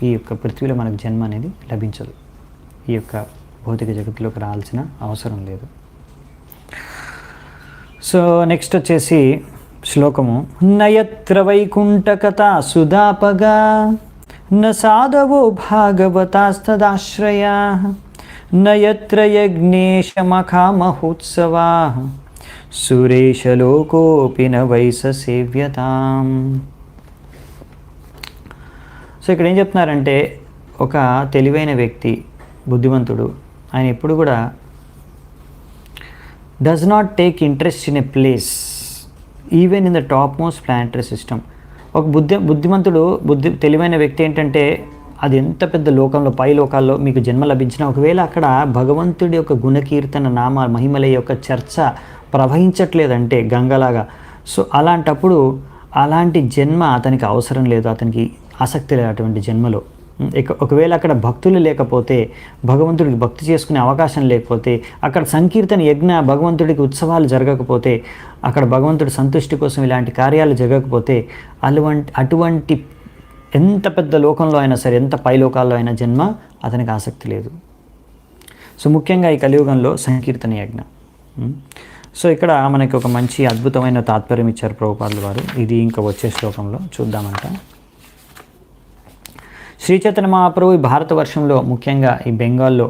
ఈ యొక్క పృథ్వీలో మనకు జన్మ అనేది లభించదు, ఈ యొక్క భౌతిక జగత్తులోకి రావాల్సిన అవసరం లేదు. సో నెక్స్ట్ వచ్చేసి శ్లోకము, నయత్ర వైకుంఠకథా సుధాపగా న సాధవో భాగవతాస్తదాశ్రయా నయత్ర యజ్ఞేశమఖా మహోత్సవా సురేశలోకోపి న వైస సేవ్యతాం. సో ఇక్కడ ఏం చెప్తున్నారంటే, ఒక తెలివైన వ్యక్తి, బుద్ధిమంతుడు, ఆయన ఎప్పుడు కూడా does not take interest in a place even in the top most planetary system. ఒక బుద్ధిమంతుడు తెలివైన వ్యక్తి ఏంటంటే, అది ఎంత పెద్ద లోకంలో, పై లోకాల్లో మీకు జన్మ లభించినా ఒకవేళ అక్కడ భగవంతుడి యొక్క గుణకీర్తన నామ మహిమల యొక్క చర్చ ప్రవహించట్లేదంటే గంగలాగా, సో అలాంటప్పుడు అలాంటి జన్మ అతనికి అవసరం లేదు, అతనికి ఆసక్తి లేదు అటువంటి జన్మలో. ఒకవేళ అక్కడ భక్తులు లేకపోతే, భగవంతుడికి భక్తి చేసుకునే అవకాశం లేకపోతే, అక్కడ సంకీర్తన యజ్ఞ భగవంతుడికి ఉత్సవాలు జరగకపోతే, అక్కడ భగవంతుడి సంతుష్టి కోసం ఇలాంటి కార్యాలు జరగకపోతే, అటువంటి ఎంత పెద్ద లోకంలో అయినా సరే, ఎంత పై లోకాల్లో అయినా జన్మ అతనికి ఆసక్తి లేదు. సో ముఖ్యంగా ఈ కలియుగంలో సంకీర్తన యజ్ఞ. సో ఇక్కడ మనకి ఒక మంచి అద్భుతమైన తాత్పర్యం ఇచ్చారు ప్రభుపాదుల వారు. ఇది ఇంకా వచ్చే శ్లోకంలో చూద్దామంట. శ్రీ చైతన్య మహాప్రభు ఈ భారతవర్షంలో ముఖ్యంగా ఈ బెంగాల్లో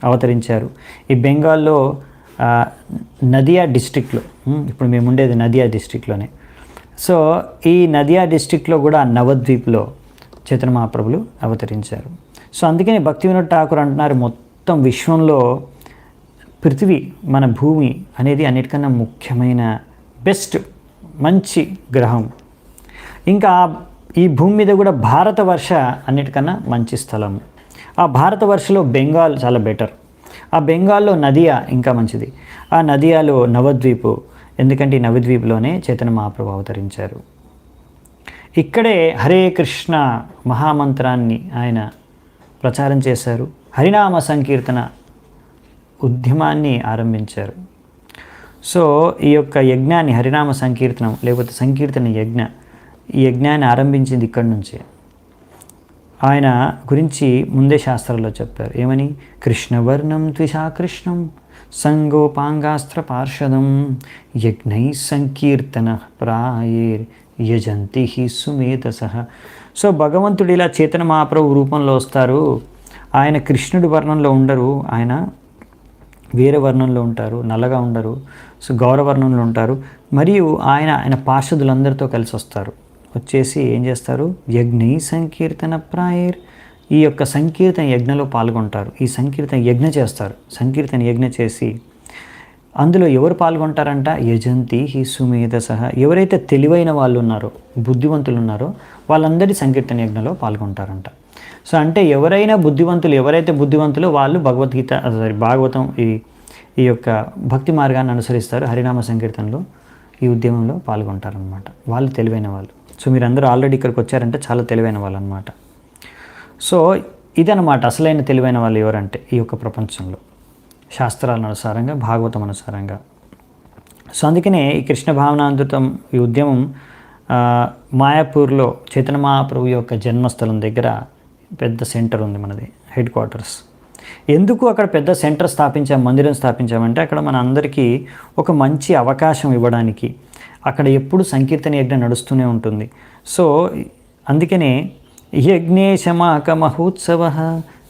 అవతరించారు. ఈ బెంగాల్లో నదియా డిస్ట్రిక్ట్లో, ఇప్పుడు మేము ఉండేది నదియా డిస్ట్రిక్ట్లోనే. సో ఈ నదియా డిస్ట్రిక్ట్లో కూడా నవద్వీప్లో చైతన్య మహాప్రభులు అవతరించారు. సో అందుకని భక్తి వినోద్ ఠాకూర్ అంటున్నారు, మొత్తం విశ్వంలో పృథివీ, మన భూమి అనేది అన్నిటికన్నా ముఖ్యమైన బెస్ట్ మంచి గ్రహం. ఇంకా ఈ భూమి మీద కూడా భారతవర్ష అన్నిటికన్నా మంచి స్థలం. ఆ భారతవర్షలో బెంగాల్ చాలా బెటర్. ఆ బెంగాల్లో నదియా ఇంకా మంచిది. ఆ నదియాలో నవద్వీపు, ఎందుకంటే ఈ నవద్వీప్లోనే చైతన్య మహాప్రభు అవతరించారు. ఇక్కడే హరే కృష్ణ మహామంత్రాన్ని ఆయన ప్రచారం చేశారు. హరినామ సంకీర్తన ఉద్యమాన్ని ఆరంభించారు. సో ఈ యొక్క యజ్ఞాన్ని, హరినామ సంకీర్తనం లేకపోతే సంకీర్తన యజ్ఞ, ఈ యజ్ఞాన్ని ఆరంభించింది ఇక్కడి నుంచే. ఆయన గురించి ముందే శాస్త్రాల్లో చెప్పారు. ఏమని? కృష్ణవర్ణం త్విషాకృష్ణం సంగోపాంగాస్త్ర పార్షదం యజ్ఞై సంకీర్తన ప్రాయేర్ యజంతి సుమేధసః. సో భగవంతుడు ఇలా చైతన్య మహాప్రభు రూపంలో వస్తారు. ఆయన కృష్ణుడి వర్ణంలో ఉండరు, ఆయన వేరే వర్ణంలో ఉంటారు, నల్లగా ఉండరు. సో గౌరవర్ణంలో ఉంటారు. మరియు ఆయన పార్షదులందరితో కలిసి వస్తారు. వచ్చేసి ఏం చేస్తారు? యజ్ఞై సంకీర్తన ప్రాయేర్, ఈ యొక్క సంకీర్తన యజ్ఞలో పాల్గొంటారు. ఈ సంకీర్తన యజ్ఞ చేస్తారు. సంకీర్తన యజ్ఞ చేసి అందులో ఎవరు పాల్గొంటారంట? యజంతి సుమేధసః, ఎవరైతే తెలివైన వాళ్ళు ఉన్నారో, బుద్ధివంతులు ఉన్నారో వాళ్ళందరి సంకీర్తన యజ్ఞలో పాల్గొంటారంట. సో అంటే ఎవరైతే బుద్ధివంతులో వాళ్ళు భాగవతం ఈ యొక్క భక్తి మార్గాన్ని అనుసరిస్తారు. హరినామ సంకీర్తనలో ఈ ఉద్యమంలో పాల్గొంటారనమాట. వాళ్ళు తెలివైన వాళ్ళు. సో మీరందరూ ఆల్రెడీ ఇక్కడికి వచ్చారంటే చాలా తెలివైన వాళ్ళు అనమాట. సో ఇదనమాట అసలైన తెలివైన వాళ్ళు ఎవరంటే ఈ యొక్క ప్రపంచంలో, శాస్త్రాల అనుసారంగా, భాగవతం అనుసారంగా. సో అందుకనే ఈ కృష్ణ భావనామృతం ఈ ఉద్యమం మాయాపూర్లో చైతన్య మహాప్రభు యొక్క జన్మస్థలం దగ్గర పెద్ద సెంటర్ ఉంది, మనది హెడ్ క్వార్టర్స్. ఎందుకు అక్కడ పెద్ద సెంటర్ మందిరం స్థాపించామంటే అక్కడ మన అందరికీ ఒక మంచి అవకాశం ఇవ్వడానికి. అక్కడ ఎప్పుడు సంకీర్తన యజ్ఞం నడుస్తూనే ఉంటుంది. సో అందుకనే యజ్ఞేశమాక మహోత్సవ,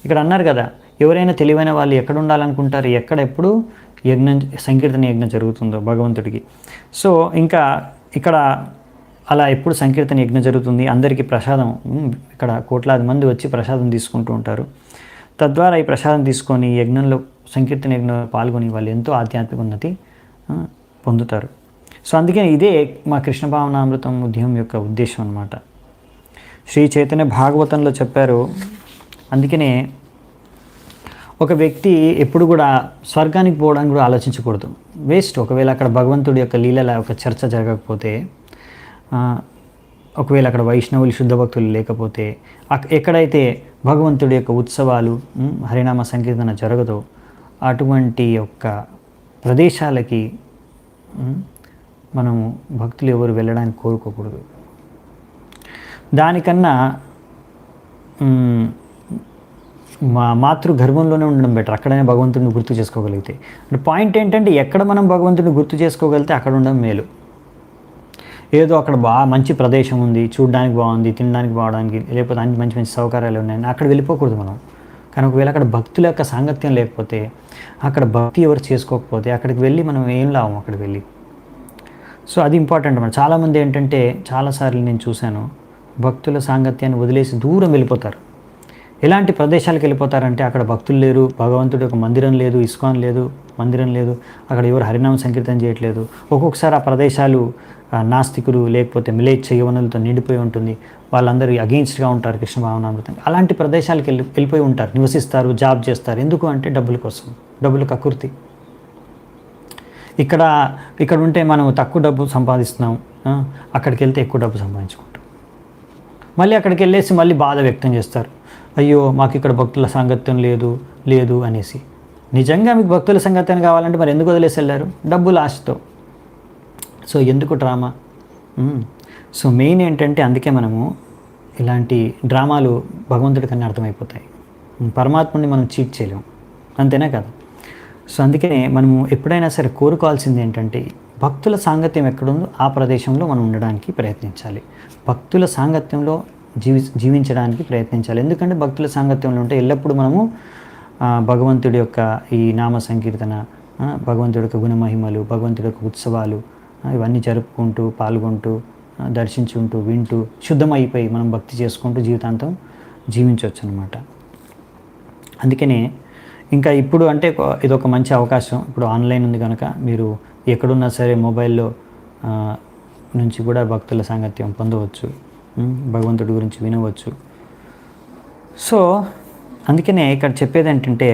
ఇక్కడ అన్నారు కదా, ఎవరైనా తెలివైన వాళ్ళు ఎక్కడ ఉండాలనుకుంటారు, ఎప్పుడు సంకీర్తన యజ్ఞం జరుగుతుందో భగవంతుడికి. సో ఇంకా ఇక్కడ అలా ఎప్పుడు సంకీర్తన యజ్ఞం జరుగుతుంది, అందరికీ ప్రసాదం, ఇక్కడ కోట్లాది మంది వచ్చి ప్రసాదం తీసుకుంటూ ఉంటారు. తద్వారా ఈ ప్రసాదం తీసుకొని యజ్ఞంలో, సంకీర్తన యజ్ఞంలో పాల్గొని వాళ్ళు ఎంతో ఆధ్యాత్మిక ఉన్నతి పొందుతారు. సో అందుకని ఇదే మా కృష్ణ భావనామృతం ఉద్యమం యొక్క ఉద్దేశం అన్నమాట. శ్రీ చైతన్య భాగవతంలో చెప్పారు. అందుకనే ఒక వ్యక్తి ఎప్పుడు కూడా స్వర్గానికి పోవడానికి కూడా ఆలోచించకూడదు, వేస్ట్. ఒకవేళ అక్కడ భగవంతుడి యొక్క లీలల ఒక చర్చ జరగకపోతే, ఒకవేళ అక్కడ వైష్ణవులు శుద్ధ భక్తులు లేకపోతే, ఎక్కడైతే భగవంతుడి యొక్క ఉత్సవాలు, హరినామ సంకీర్తన జరగదో అటువంటి యొక్క ప్రదేశాలకి మనము భక్తులు ఎవరు వెళ్ళడానికి కోరుకోకూడదు. దానికన్నా మాతృ గర్భంలోనే ఉండడం బెటర్. అక్కడనే భగవంతుడిని గుర్తు చేసుకోగలిగితే. అంటే పాయింట్ ఏంటంటే ఎక్కడ మనం భగవంతుడిని గుర్తు చేసుకోగలిగితే అక్కడ ఉండడం మేలు. ఏదో అక్కడ మంచి ప్రదేశం ఉంది, చూడడానికి బాగుంది, తినడానికి బాగడానికి, లేకపోతే అన్ని మంచి మంచి సౌకర్యాలు ఉన్నాయని అక్కడ వెళ్ళిపోకూడదు మనం. కానీ ఒకవేళ అక్కడ భక్తుల యొక్క సాంగత్యం లేకపోతే, అక్కడ భక్తి ఎవరు చేసుకోకపోతే అక్కడికి వెళ్ళి మనం ఏం లాభం అక్కడికి వెళ్ళి. సో అది ఇంపార్టెంట్ అన్నమాట. చాలామంది ఏంటంటే, చాలాసార్లు నేను చూశాను, భక్తుల సాంగత్యాన్ని వదిలేసి దూరం వెళ్ళిపోతారు. ఎలాంటి ప్రదేశాలకు వెళ్ళిపోతారంటే అక్కడ భక్తులు లేరు, భగవంతుడి యొక్క మందిరం లేదు, ఇస్కాన్ లేదు, మందిరం లేదు, అక్కడ ఎవరు హరినామ సంకీర్తన చేయట్లేదు. ఒక్కొక్కసారి ఆ ప్రదేశాలు నాస్తికులు లేకపోతే మిలేచ్ఛ యవనులతో నిండిపోయి ఉంటుంది. వాళ్ళందరూ అగెయిన్స్ట్గా ఉంటారు కృష్ణ భావనామృతం. అలాంటి ప్రదేశాలకు వెళ్ళిపోయి ఉంటారు, నివసిస్తారు, జాబ్ చేస్తారు. ఎందుకు అంటే డబ్బుల కోసం, డబ్బులు కకుర్తి. ఇక్కడ ఉంటే మనం తక్కువ డబ్బు సంపాదిస్తున్నాం, అక్కడికి వెళ్తే ఎక్కువ డబ్బు సంపాదించుకుంటాం. మళ్ళీ అక్కడికి వెళ్ళేసి మళ్ళీ బాధ వ్యక్తం చేస్తారు, అయ్యో మాకు ఇక్కడ భక్తుల సాంగత్యం లేదు అనేసి. నిజంగా మీకు భక్తుల సంగత్యం కావాలంటే మరి ఎందుకు వదిలేసి వెళ్ళారు? డబ్బులు ఆశతో. సో ఎందుకు డ్రామా? సో మెయిన్ ఏంటంటే అందుకే మనము ఇలాంటి డ్రామాలు భగవంతుడి కన్నా అర్థమైపోతాయి. పరమాత్ముని మనం చీట్ చేయలేము, అంతేనా కదా? సో అందుకనే మనము ఎప్పుడైనా సరే కోరుకోవాల్సింది ఏంటంటే భక్తుల సాంగత్యం ఎక్కడుందో ఆ ప్రదేశంలో మనం ఉండడానికి ప్రయత్నించాలి. భక్తుల సాంగత్యంలో జీవించడానికి ప్రయత్నించాలి. ఎందుకంటే భక్తుల సాంగత్యంలో ఉంటే ఎల్లప్పుడూ మనము భగవంతుడి యొక్క ఈ నామ సంకీర్తన, భగవంతుడి యొక్క గుణమహిమలు, భగవంతుడి యొక్క ఉత్సవాలు ఇవన్నీ జరుపుకుంటూ, పాల్గొంటూ, దర్శించుకుంటూ, వింటూ, శుద్ధమైపోయి మనం భక్తి చేసుకుంటూ జీవితాంతం జీవించవచ్చు అనమాట. అందుకనే ఇంకా ఇప్పుడు అంటే ఇదొక మంచి అవకాశం. ఇప్పుడు ఆన్లైన్ ఉంది కనుక మీరు ఎక్కడున్నా సరే మొబైల్లో నుంచి కూడా భక్తుల సాంగత్యం పొందవచ్చు, భగవంతుడి గురించి వినవచ్చు. సో అందుకనే ఇక్కడ చెప్పేది ఏంటంటే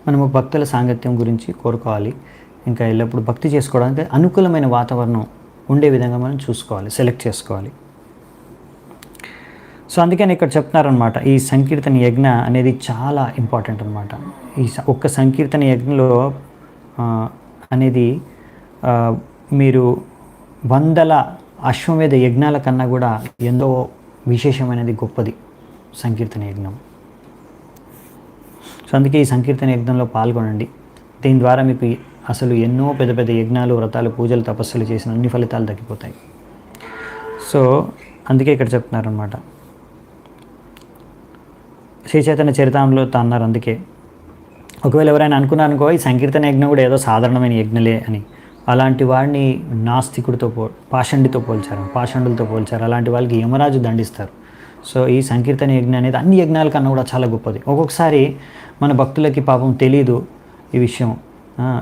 మనము భక్తుల సాంగత్యం గురించి కోరుకోవాలి. ఇంకా ఎల్లప్పుడూ భక్తి చేసుకోవడానికి అనుకూలమైన వాతావరణం ఉండే విధంగా మనం చూసుకోవాలి, సెలెక్ట్ చేసుకోవాలి. సో అందుకని ఇక్కడ చెప్తున్నారనమాట, ఈ సంకీర్తన యజ్ఞ అనేది చాలా ఇంపార్టెంట్ అనమాట. ఈ ఒక్క సంకీర్తన యజ్ఞలో అనేది మీరు 100 అశ్వమేధ యజ్ఞాల కన్నా కూడా ఎంతో విశేషమైనది, గొప్పది సంకీర్తన యజ్ఞం. సో అందుకే ఈ సంకీర్తన యజ్ఞంలో పాల్గొనండి. దీని ద్వారా మీకు అసలు ఎన్నో పెద్ద పెద్ద యజ్ఞాలు, వ్రతాలు, పూజలు, తపస్సులు చేసిన అన్ని ఫలితాలు దక్కిపోతాయి. సో అందుకే ఇక్కడ చెప్తున్నారనమాట. శ్రీ చైతన్య చరితామృతంలో అన్నారు. అందుకే ఒకవేళ ఎవరైనా అనుకున్నారనుకో ఈ సంకీర్తన యజ్ఞం కూడా ఏదో సాధారణమైన యజ్ఞలే అని, అలాంటి వాడిని నాస్తికుడితో పాషండులతో పోల్చారు. అలాంటి వాళ్ళకి యమరాజు దండిస్తారు. సో ఈ సంకీర్తన యజ్ఞం అనేది అన్ని యజ్ఞాల కన్నా కూడా చాలా గొప్పది. ఒక్కొక్కసారి మన భక్తులకి పాపం తెలీదు ఈ విషయం.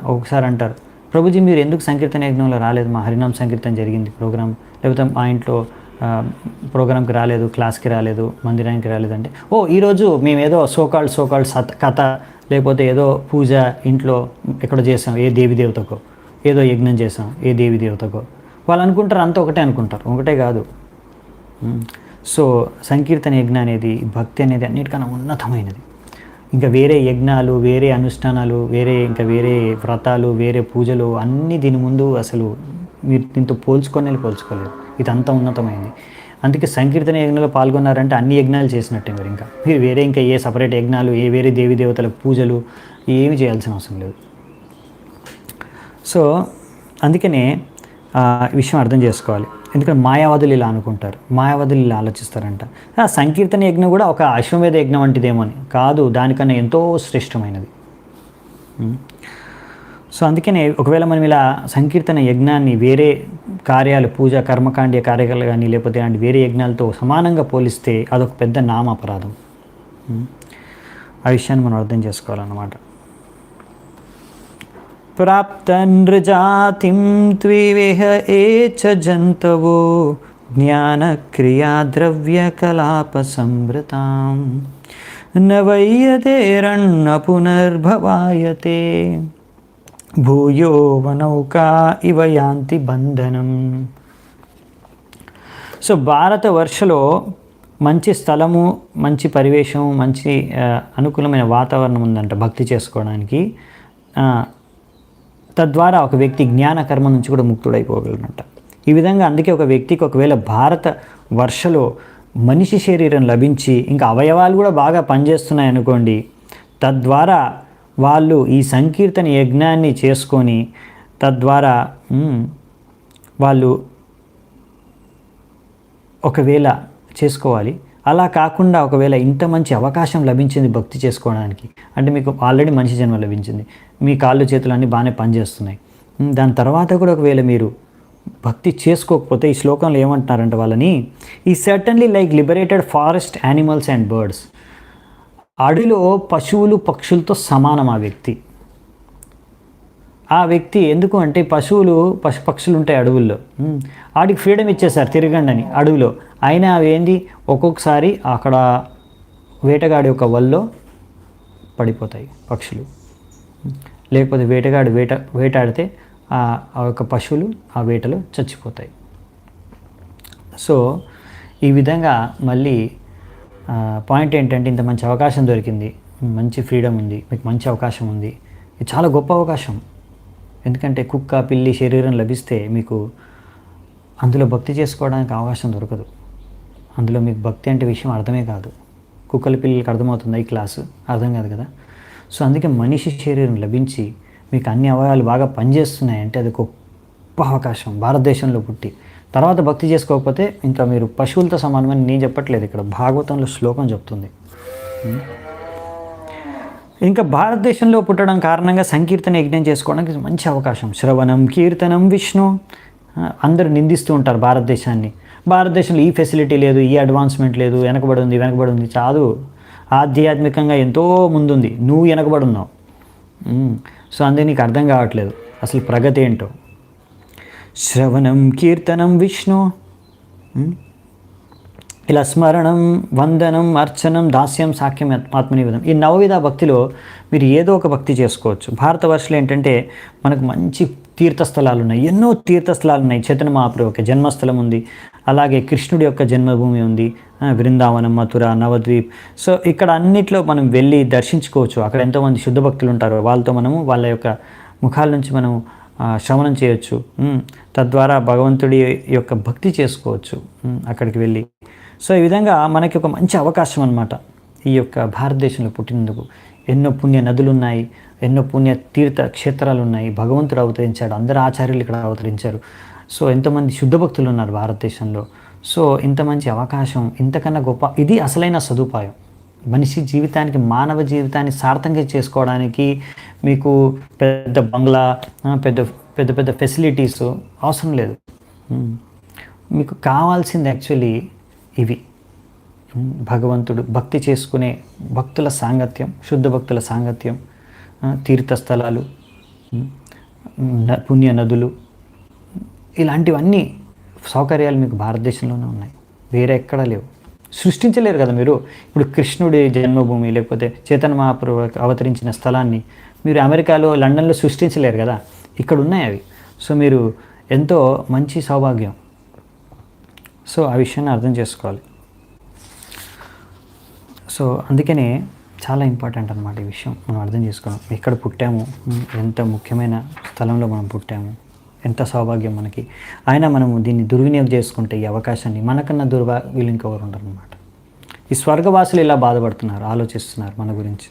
ఒక్కొక్కసారి అంటారు, ప్రభుజీ మీరు ఎందుకు సంకీర్తన యజ్ఞంలో రాలేదు? మా హరినామ సంకీర్తన జరిగింది ప్రోగ్రామ్, లేకపోతే మా ఇంట్లో ప్రోగ్రామ్కి రాలేదు, క్లాస్కి రాలేదు, మందిరానికి రాలేదంటే, ఈరోజు మేము ఏదో సోకాల్డ్ కథ, లేకపోతే ఏదో పూజ ఇంట్లో ఎక్కడ చేసాం, ఏ దేవి దేవతకో ఏదో యజ్ఞం చేసాం, ఏ దేవి దేవతకో. వాళ్ళు అనుకుంటారు అంతా ఒకటే అనుకుంటారు, ఒకటే కాదు. సో సంకీర్తన యజ్ఞ అనేది, భక్తి అనేది అన్నిటికన్నా ఉన్నతమైనది. ఇంకా వేరే యజ్ఞాలు, వేరే అనుష్ఠానాలు, వేరే వ్రతాలు, వేరే పూజలు అన్నీ దీని ముందు అసలు మీరు దీంతో పోల్చుకోలేరు. ఇదంతా ఉన్నతమైంది. అందుకే సంకీర్తన యజ్ఞంలో పాల్గొన్నారంటే అన్ని యజ్ఞాలు చేసినట్టే. మీరు వేరే ఇంకా ఏ సపరేట్ యజ్ఞాలు, వేరే దేవి దేవతల పూజలు ఏమి చేయాల్సిన అవసరం లేదు. సో అందుకనే విషయం అర్థం చేసుకోవాలి. ఎందుకంటే మాయావాదులు ఇలా అనుకుంటారు, మాయావాదులు ఇలా ఆలోచిస్తారంట, సంకీర్తన యజ్ఞం కూడా ఒక అశ్వమేధ యజ్ఞం వంటిదేమో అని. కాదు, దానికన్నా ఎంతో శ్రేష్టమైనది. సో అందుకనే ఒకవేళ మనం ఇలా సంకీర్తన యజ్ఞాన్ని వేరే కార్యాలు, పూజ, కర్మకాండీయ కార్యాలు కానీ లేకపోతే అలాంటి వేరే యజ్ఞాలతో సమానంగా పోలిస్తే అదొక పెద్ద నామాపరాధం. ఆ విషయాన్ని మనం అర్థం చేసుకోవాలన్నమాట. ప్రాప్త నృజాతిం త్వివేహ ఏచ జంతవో జ్ఞానక్రియా ద్రవ్య కలాప సంవృతాం నవయ్యతేరన్న పునర్భవాయతే భూయో వనౌకా ఇవ యాంతి బంధనం. సో భారతవర్షలో మంచి స్థలము, మంచి పరివేశం, మంచి అనుకూలమైన వాతావరణం ఉందంట భక్తి చేసుకోవడానికి. తద్వారా ఒక వ్యక్తి జ్ఞాన కర్మ నుంచి కూడా ముక్తుడైపోగలనంట. ఈ విధంగా అందుకే ఒక వ్యక్తికి ఒకవేళ భారత వర్షలో మనిషి శరీరం లభించి ఇంకా అవయవాలు కూడా బాగా పనిచేస్తున్నాయి అనుకోండి, తద్వారా వాళ్ళు ఈ సంకీర్తన యజ్ఞాన్ని చేసుకొని తద్వారా వాళ్ళు ఒకవేళ చేసుకోవాలి. అలా కాకుండా ఒకవేళ ఇంత మంచి అవకాశం లభించింది భక్తి చేసుకోవడానికి, అంటే మీకు ఆల్రెడీ మనిషి జన్మ లభించింది, మీ కాళ్ళు చేతులు అన్నీ బాగానే పనిచేస్తున్నాయి, దాని తర్వాత కూడా ఒకవేళ మీరు భక్తి చేసుకోకపోతే ఈ శ్లోకంలో ఏమంటున్నారంటే వాళ్ళని, ఈ certainly like liberated forest animals and birds. అడవిలో పశువులు పక్షులతో సమానం ఆ వ్యక్తి ఎందుకు అంటే పశువులు ఉంటాయి అడవుల్లో, వాటికి ఫ్రీడమ్ ఇచ్చేసారు తిరగండి అని అడవిలో. అయినా అవి ఏంది ఒక్కొక్కసారి అక్కడ వేటగాడి యొక్క వల్లో పడిపోతాయి పక్షులు, లేకపోతే వేటగాడు వేటాడితే ఆ యొక్క పశువులు ఆ వేటలో చచ్చిపోతాయి. సో ఈ విధంగా మళ్ళీ పాయింట్ ఏంటంటే ఇంత మంచి అవకాశం దొరికింది, మంచి ఫ్రీడమ్ ఉంది, మీకు మంచి అవకాశం ఉంది, ఇది చాలా గొప్ప అవకాశం. ఎందుకంటే కుక్క పిల్లి శరీరం లభిస్తే మీకు అందులో భక్తి చేసుకోవడానికి అవకాశం దొరకదు. అందులో మీకు భక్తి అంటే విషయం అర్థమే కాదు. కుక్కల పిల్లలకి అర్థమవుతుంది ఈ క్లాసు, అర్థం కాదు కదా. సో అందుకే మనిషి శరీరం లభించి మీకు అన్ని అవయవాలు బాగా పనిచేస్తున్నాయంటే అది గొప్ప అవకాశం. భారతదేశంలో పుట్టి తర్వాత భక్తి చేసుకోకపోతే ఇంకా మీరు పశువులతో సమానమని నేను చెప్పట్లేదు, ఇక్కడ భాగవతంలో శ్లోకం చెప్తుంది. ఇంకా భారతదేశంలో పుట్టడం కారణంగా సంకీర్తన యజ్ఞం చేసుకోవడానికి మంచి అవకాశం. శ్రవణం కీర్తనం విష్ణు. అందరూ నిందిస్తూ ఉంటారు భారతదేశాన్ని, భారతదేశంలో ఈ ఫెసిలిటీ లేదు, ఈ అడ్వాన్స్మెంట్ లేదు, వెనకబడి ఉంది. చాలు, ఆధ్యాత్మికంగా ఎంతో ముందుంది, నువ్వు వెనకబడి ఉన్నావు. సో అందుకే నీకు అర్థం కావట్లేదు అసలు ప్రగతి ఏంటో. శ్రవణం కీర్తనం విష్ణు, ఇలా స్మరణం, వందనం, అర్చనం, దాస్యం, సాఖ్యం, ఆత్మనివేదం, ఈ నవవిధ భక్తిలో మీరు ఏదో ఒక భక్తి చేసుకోవచ్చు. భారతవర్షంలో ఏంటంటే మనకు మంచి తీర్థస్థలాలు ఉన్నాయి, ఎన్నో తీర్థస్థలాలు ఉన్నాయి. చైతన్య మహాప్రభు యొక్క జన్మస్థలం ఉంది, అలాగే కృష్ణుడి యొక్క జన్మభూమి ఉంది, బృందావనం, మథుర, నవద్వీప్. సో ఇక్కడ అన్నిట్లో మనం వెళ్ళి దర్శించుకోవచ్చు. అక్కడ ఎంతోమంది శుద్ధ భక్తులు ఉంటారు, వాళ్ళతో మనము వాళ్ళ యొక్క ముఖాల నుంచి మనం శ్రవణం చేయొచ్చు. తద్వారా భగవంతుడి యొక్క భక్తి చేసుకోవచ్చు అక్కడికి వెళ్ళి. సో ఈ విధంగా మనకి ఒక మంచి అవకాశం అన్నమాట ఈ యొక్క భారతదేశంలో పుట్టినందుకు. ఎన్నో పుణ్య నదులు ఉన్నాయి, ఎన్నో పుణ్య తీర్థ క్షేత్రాలు ఉన్నాయి. భగవంతుడు అవతరించాడు, అందరు ఆచార్యులు ఇక్కడ అవతరించారు. సో ఎంతోమంది శుద్ధ భక్తులు ఉన్నారు భారతదేశంలో. సో ఇంత మంచి అవకాశం, ఇంతకన్నా గొప్ప ఇది అసలైన సదుపాయం. మనిషి జీవితానికి, మానవ జీవితాన్ని సార్థంగా చేసుకోవడానికి మీకు పెద్ద బంగ్లా, పెద్ద పెద్ద పెద్ద ఫెసిలిటీస్ అవసరం లేదు. మీకు కావాల్సింది యాక్చువల్లీ ఇవి. భగవంతుడు భక్తి చేసుకునే భక్తుల సాంగత్యం, శుద్ధ భక్తుల సాంగత్యం, తీర్థస్థలాలు, పుణ్య నదులు, ఇలాంటివన్నీ సౌకర్యాలు మీకు భారతదేశంలోనే ఉన్నాయి, వేరే ఎక్కడా లేవు. సృష్టించలేరు కదా మీరు. ఇప్పుడు కృష్ణుడి జన్మభూమి లేకపోతే చైతన్య మహాప్రభు అవతరించిన స్థలాన్ని మీరు అమెరికాలో, లండన్లో సృష్టించలేరు కదా, ఇక్కడ ఉన్నాయి అవి. సో మీరు ఎంతో మంచి సౌభాగ్యం. సో ఆ విషయాన్ని అర్థం చేసుకోవాలి. సో అందుకనే చాలా ఇంపార్టెంట్ అన్నమాట ఈ విషయం మనం అర్థం చేసుకోవడం. ఎక్కడ పుట్టాము, ఎంత ముఖ్యమైన స్థలంలో మనం పుట్టాము, ఎంత సౌభాగ్యం మనకి. అయినా మనము దీన్ని దుర్వినియోగం చేసుకుంటే ఈ అవకాశాన్ని, మనకన్నా వీళ్ళు ఇంకెవరు ఉండరు అన్నమాట. ఈ స్వర్గవాసులు ఇలా బాధపడుతున్నారు, ఆలోచిస్తున్నారు మన గురించి.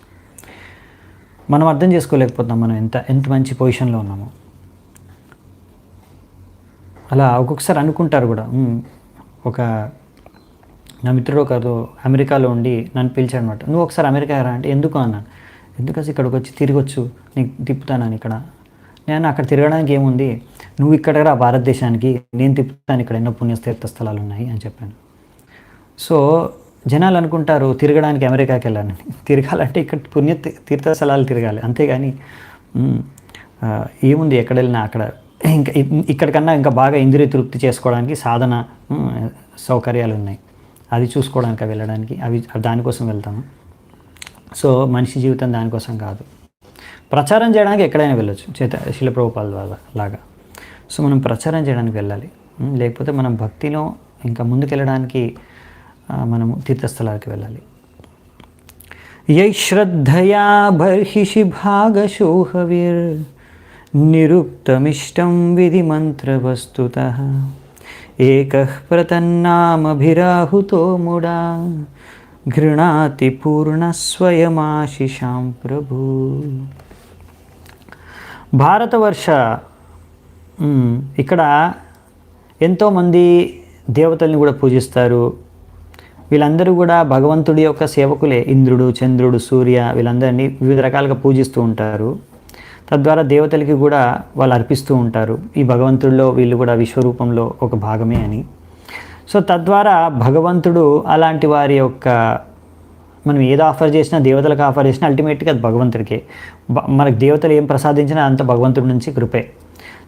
మనం అర్థం చేసుకోలేకపోతున్నాం మనం ఎంత మంచి పొజిషన్లో ఉన్నామో. అలా ఒక్కొక్కసారి అనుకుంటారు కూడా. ఒక నా మిత్రుడు ఒకరు అమెరికాలో ఉండి నన్ను పిలిచాడు అనమాట. నువ్వు ఒకసారి అమెరికా రా అంటే, ఎందుకు అన్నాను. ఎందుకసి ఇక్కడికి వచ్చి తిరగొచ్చు, నీకు తిప్పుతాను ఇక్కడ. నేను అక్కడ తిరగడానికి ఏముంది, నువ్వు ఇక్కడ రా భారతదేశానికి, నేను తిప్పుతాను, ఇక్కడ ఎన్నో పుణ్యతీర్థ స్థలాలు ఉన్నాయి అని చెప్పాను. సో జనాలు అనుకుంటారు తిరగడానికి అమెరికాకి వెళ్ళాలని. తిరగాలంటే ఇక్కడ తీర్థస్థలాలు తిరగాలి, అంతేగాని ఏముంది ఎక్కడ వెళ్ళినా అక్కడ. ఇంకా ఇక్కడికన్నా ఇంకా బాగా ఇంద్రియ తృప్తి చేసుకోవడానికి సాధన సౌకర్యాలు ఉన్నాయి, అది చూసుకోవడానికి వెళ్ళడానికి, అవి దానికోసం వెళ్తాము. సో మనిషి జీవితం దానికోసం కాదు. ప్రచారం చేయడానికి ఎక్కడైనా వెళ్ళొచ్చు, శిల ప్రభుపాద ద్వారా లాగా. సో మనం ప్రచారం చేయడానికి వెళ్ళాలి, లేకపోతే మనం భక్తిలో ఇంకా ముందుకెళ్ళడానికి మనము తీర్థస్థలాలకు వెళ్ళాలి. యై శ్రద్ధయా బర్హిషి భాగశోహవిర్ నిరుక్తమిష్టం విధి మంత్రవస్తుతః ఏకః ప్రతన్నామభిరాహుతో ముడా ఘృణాతి పూర్ణస్వయమాశిషాం ప్రభు. భారతవర్ష ఇక్కడ ఎంతోమంది దేవతల్ని కూడా పూజిస్తారు. వీళ్ళందరూ కూడా భగవంతుడి యొక్క సేవకులే. ఇంద్రుడు, చంద్రుడు, సూర్య, వీళ్ళందరినీ వివిధ రకాలుగా పూజిస్తూ ఉంటారు. తద్వారా దేవతలకి కూడా వాళ్ళు అర్పిస్తూ ఉంటారు. ఈ భగవంతుడిలో వీళ్ళు కూడా విశ్వరూపంలో ఒక భాగమే అని. సో తద్వారా భగవంతుడు అలాంటి వారి యొక్క, మనం ఏది ఆఫర్ చేసినా, దేవతలకు ఆఫర్ చేసినా అల్టిమేట్గా అది భగవంతుడికే. మనకు దేవతలు ఏం ప్రసాదించినా అంత భగవంతుడి నుంచి కృపే.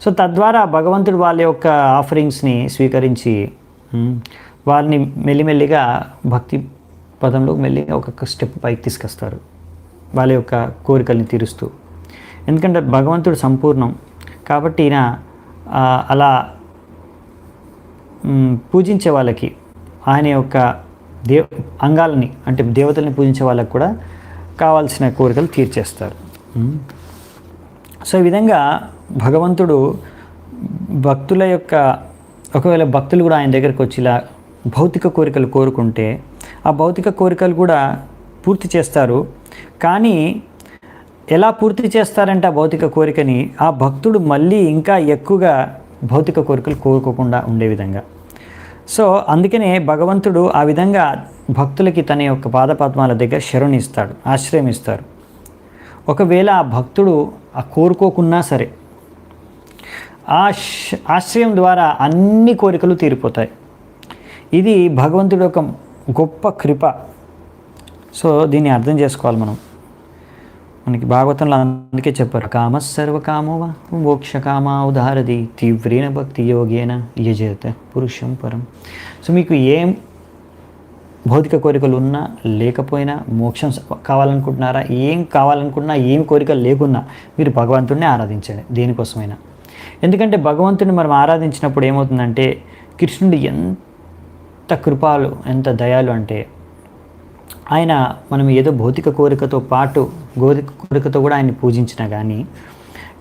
సో తద్వారా భగవంతుడు వాళ్ళ యొక్క ఆఫరింగ్స్ని స్వీకరించి వాళ్ళని మెల్లిమెల్లిగా భక్తి పదంలో మెల్లిగా ఒక్కొక్క స్టెప్ పైకి తీసుకొస్తారు, వాళ్ళ యొక్క కోరికల్ని తీరుస్తూ. ఎందుకంటే భగవంతుడు సంపూర్ణం కాబట్టి ఈయన అలా పూజించే వాళ్ళకి ఆయన యొక్క అంగాలని అంటే దేవతల్ని పూజించే వాళ్ళకి కూడా కావాల్సిన కోరికలు తీర్చేస్తారు. సో ఈ విధంగా భగవంతుడు భక్తుల యొక్క ఒకవేళ భక్తులు కూడా ఆయన దగ్గరికి వచ్చి ఇలా భౌతిక కోరికలు కోరుకుంటే ఆ భౌతిక కోరికలు కూడా పూర్తి చేస్తారు. కానీ ఎలా పూర్తి చేస్తారంటే ఆ భౌతిక కోరికని ఆ భక్తుడు మళ్ళీ ఇంకా ఎక్కువగా భౌతిక కోరికలు కోరుకోకుండా ఉండే విధంగా. సో అందుకనే భగవంతుడు ఆ విధంగా భక్తులకి తన యొక్క పాదపద్మాల దగ్గర శరణిస్తాడు, ఆశ్రయం ఇస్తారు. ఒకవేళ ఆ భక్తుడు ఆ కోరుకోకున్నా సరే ఆ ఆశ్రయం ద్వారా అన్ని కోరికలు తీరిపోతాయి. ఇది భగవంతుడి యొక్క గొప్ప కృప. సో దీన్ని అర్థం చేసుకోవాలి మనం. మనకి భాగవతంలో అందుకే చెప్పారు, కామ సర్వకామోవా మోక్షకామా ఉదాహరది తీవ్రేణ భక్తి యోగేన యజేత పురుషం పరం. సో మీకు ఏం భౌతిక కోరికలు ఉన్నా లేకపోయినా, మోక్షం కావాలనుకుంటున్నారా, ఏం కావాలనుకున్నా, ఏం కోరికలు లేకున్నా మీరు భగవంతుడిని ఆరాధించండి దేనికోసమైనా. ఎందుకంటే భగవంతుడిని మనం ఆరాధించినప్పుడు ఏమవుతుందంటే కృష్ణుడు ఎంత కృపాలు, ఎంత దయాలు అంటే ఆయన మనం ఏదో భౌతిక కోరికతో పాటు భౌతిక కోరికతో కూడా ఆయన్ని పూజించినా కానీ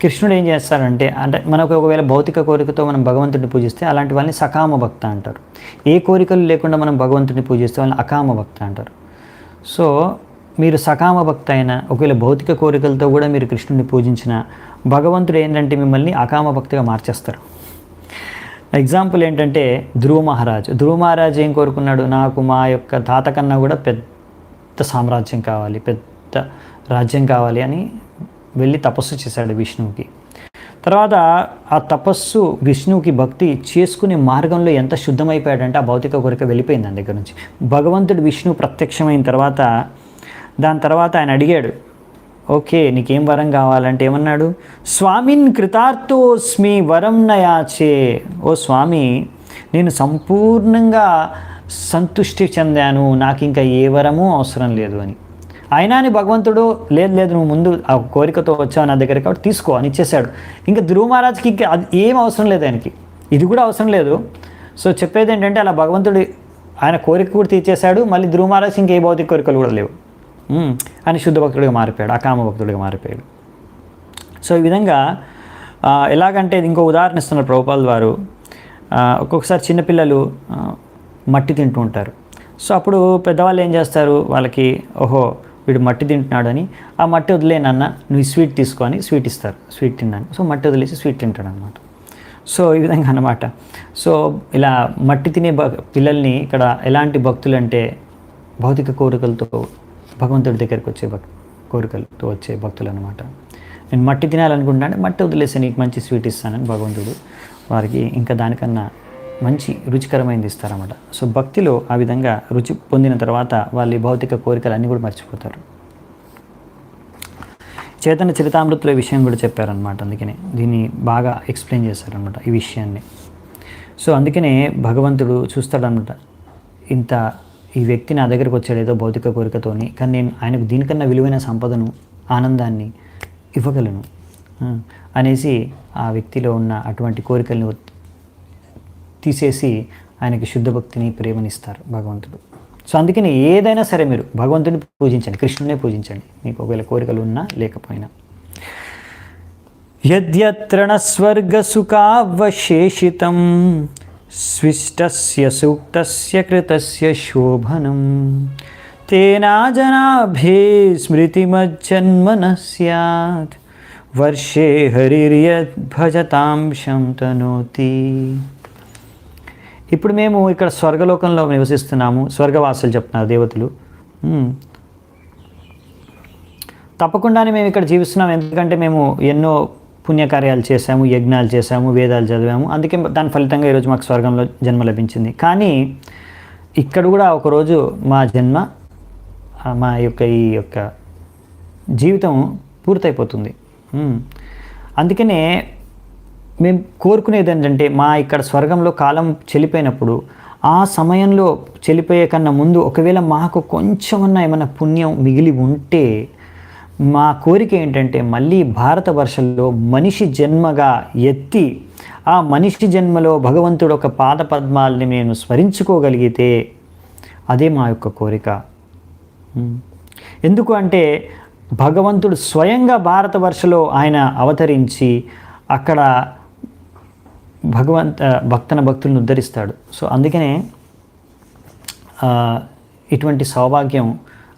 కృష్ణుడు ఏం చేస్తారంటే మనకు ఒకవేళ భౌతిక కోరికతో మనం భగవంతుడిని పూజిస్తే అలాంటి వాళ్ళని సకామ భక్త అంటారు. ఏ కోరికలు లేకుండా మనం భగవంతుడిని పూజిస్తే వాళ్ళని అకామ భక్త అంటారు. సో మీరు సకామ భక్త అయినా ఒకవేళ భౌతిక కోరికలతో కూడా మీరు కృష్ణుడిని పూజించిన భగవంతుడు ఏంటంటే మిమ్మల్ని అకామ భక్తిగా మార్చేస్తారు. ఎగ్జాంపుల్ ఏంటంటే ధ్రువ మహారాజ్ ఏం కోరుకున్నాడు, నాకు మా యొక్క తాత కన్నా కూడా పెద్ద సామ్రాజ్యం కావాలి, పెద్ద రాజ్యం కావాలి అని వెళ్ళి తపస్సు చేశాడు విష్ణువుకి. తర్వాత ఆ తపస్సు విష్ణువుకి భక్తి చేసుకునే మార్గంలో ఎంత శుద్ధమైపోయాడంటే ఆ భౌతిక కోరిక వెళ్ళిపోయింది దాని దగ్గర నుంచి. భగవంతుడు విష్ణువు ప్రత్యక్షమైన తర్వాత దాని తర్వాత ఆయన అడిగాడు, ఓకే నీకేం వరం కావాలంటే ఏమన్నాడు, స్వామిన్ కృతార్థోస్మి వరం నయాచే. ఓ స్వామి, నేను సంపూర్ణంగా సంతుష్టి చెందాను, నాకు ఇంకా ఏ వరము అవసరం లేదు అని. అయినా అని భగవంతుడు లేదు నువ్వు ముందు ఆ కోరికతో వచ్చావు నా దగ్గర కాబట్టి తీసుకో అని ఇచ్చేశాడు. ఇంకా ధ్రువ మహారాజ్కి ఇంకా అది ఏం అవసరం లేదు, ఆయనకి ఇది కూడా అవసరం లేదు. సో చెప్పేది ఏంటంటే అలా భగవంతుడు ఆయన కోరిక కూడా తీర్చేశాడు. మళ్ళీ ధ్రువ మహారాజ్ ఇంకే భౌతిక కోరికలు కూడా లేవు అని శుద్ధ భక్తుడిగా మారిపోయాడు, అకామ భక్తుడిగా మారిపోయాడు. సో ఈ విధంగా ఎలాగంటే ఇంకో ఉదాహరణ ఇస్తున్నారు ప్రభుపాల్ వారు. ఒక్కొక్కసారి చిన్నపిల్లలు మట్టి తింటూ ఉంటారు. సో అప్పుడు పెద్దవాళ్ళు ఏం చేస్తారు, వాళ్ళకి ఓహో వీడు మట్టి తింటున్నాడని ఆ మట్టి వదిలేనన్న నువ్వు స్వీట్ తీసుకొని స్వీట్ ఇస్తారు, స్వీట్ తిన్నాను. సో మట్టి వదిలేసి స్వీట్ తింటాడు అనమాట. సో ఈ విధంగా అన్నమాట. సో ఇలా మట్టి తినే పిల్లల్ని ఇక్కడ ఎలాంటి భక్తులు అంటే భౌతిక కోరికలతో భగవంతుడి దగ్గరికి వచ్చే కోరికలతో వచ్చే భక్తులు అనమాట. నేను మట్టి తినాలనుకుంటున్నా అంటే మట్టి వదిలేసి నీకు మంచి స్వీట్ ఇస్తానని భగవంతుడు వారికి ఇంకా దానికన్నా మంచి రుచికరమైనది ఇస్తారన్నమాట. సో భక్తిలో ఆ విధంగా రుచి పొందిన తర్వాత వాళ్ళ భౌతిక కోరికలు అన్నీ కూడా మర్చిపోతారు. చైతన్య చరితామృతిలో ఈ విషయం కూడా చెప్పారనమాట. అందుకనే దీన్ని బాగా ఎక్స్ప్లెయిన్ చేశారనమాట ఈ విషయాన్ని. సో అందుకనే భగవంతుడు చూస్తాడనమాట, ఇంత ఈ వ్యక్తి నా దగ్గరకు వచ్చాడు ఏదో భౌతిక కోరికతోని, కానీ నేను ఆయనకు దీనికన్నా విలువైన సంపదను, ఆనందాన్ని ఇవ్వగలను అనేసి ఆ వ్యక్తిలో ఉన్న అటువంటి కోరికలను తీసేసి ఆయనకి శుద్ధ భక్తిని, ప్రేమనిస్తారు భగవంతుడు. సో అందుకని ఏదైనా సరే మీరు భగవంతుడిని పూజించండి, కృష్ణునే పూజించండి, మీకు ఒకవేళ కోరికలు ఉన్నా లేకపోయినా. యద్యత్ర న స్వర్గసుఖావశేషితం స్విష్టస్య సూక్తస్య కృతస్య శోభనం తేనా జనాభే స్మృతిమజ్జన్మన స్యాత్ వర్షే హరిర్యద్భజతాం శంతనోతి. ఇప్పుడు మేము ఇక్కడ స్వర్గలోకంలో నివసిస్తున్నాము, స్వర్గవాసులు చెప్తున్నారు దేవతలు. తప్పకుండానే మేము ఇక్కడ జీవిస్తున్నాము, ఎందుకంటే మేము ఎన్నో పుణ్యకార్యాలు చేశాము, యజ్ఞాలు చేశాము, వేదాలు చదివాము, అందుకే దాని ఫలితంగా ఈరోజు మాకు స్వర్గంలో జన్మ లభించింది. కానీ ఇక్కడ కూడా ఒకరోజు మా జన్మ, మా యొక్క ఈ యొక్క జీవితం పూర్తయిపోతుంది. అందుకనే మేము కోరుకునేది ఏంటంటే మా ఇక్కడ స్వర్గంలో కాలం చెల్లిపోయినప్పుడు ఆ సమయంలో చెల్లిపోయే కన్నా ముందు ఒకవేళ మాకు కొంచెమన్నా ఏమైనా పుణ్యం మిగిలి ఉంటే మా కోరిక ఏంటంటే మళ్ళీ భారతవర్షంలో మనిషి జన్మగా ఎత్తి ఆ మనిషి జన్మలో భగవంతుడు ఒక పాద పద్మాలని నేను స్మరించుకోగలిగితే అదే మా యొక్క కోరిక. ఎందుకు అంటే భగవంతుడు స్వయంగా భారతవర్షలో ఆయన అవతరించి అక్కడ భక్తులను ఉద్ధరిస్తాడు. సో అందుకనే ఇటువంటి సౌభాగ్యం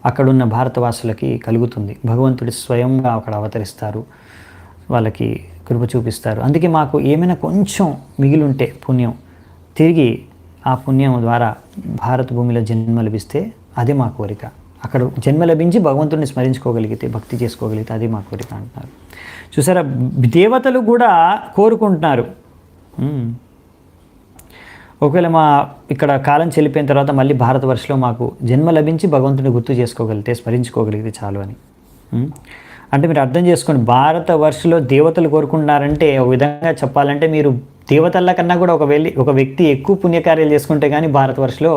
అక్కడున్న భారతవాసులకి కలుగుతుంది. భగవంతుడి స్వయంగా అక్కడ అవతరిస్తారు, వాళ్ళకి కృప చూపిస్తారు. అందుకే మాకు ఏమైనా కొంచెం మిగిలింటే పుణ్యం తిరిగి ఆ పుణ్యం ద్వారా భారత భూమిలో జన్మ లభిస్తే అదే మా కోరిక. అక్కడ జన్మ లభించి భగవంతుడిని స్మరించుకోగలిగితే, భక్తి చేసుకోగలిగితే అదే మా కోరిక అంటున్నారు. చూసారా, దేవతలు కూడా కోరుకుంటున్నారు. ఒకవేళ మా ఇక్కడ కాలం చెల్లిపోయిన తర్వాత మళ్ళీ భారతవర్షంలో మాకు జన్మ లభించి భగవంతుని గుర్తు చేసుకోగలిగితే, స్మరించుకోగలిగితే చాలు అని. అంటే మీరు అర్థం చేసుకోండి, భారతవర్షంలో దేవతలు కోరుకుంటున్నారంటే ఒక విధంగా చెప్పాలంటే మీరు దేవతల కన్నా కూడా ఒక వ్యక్తి ఎక్కువ పుణ్యకార్యాలు చేసుకుంటే కానీ భారతవర్షంలో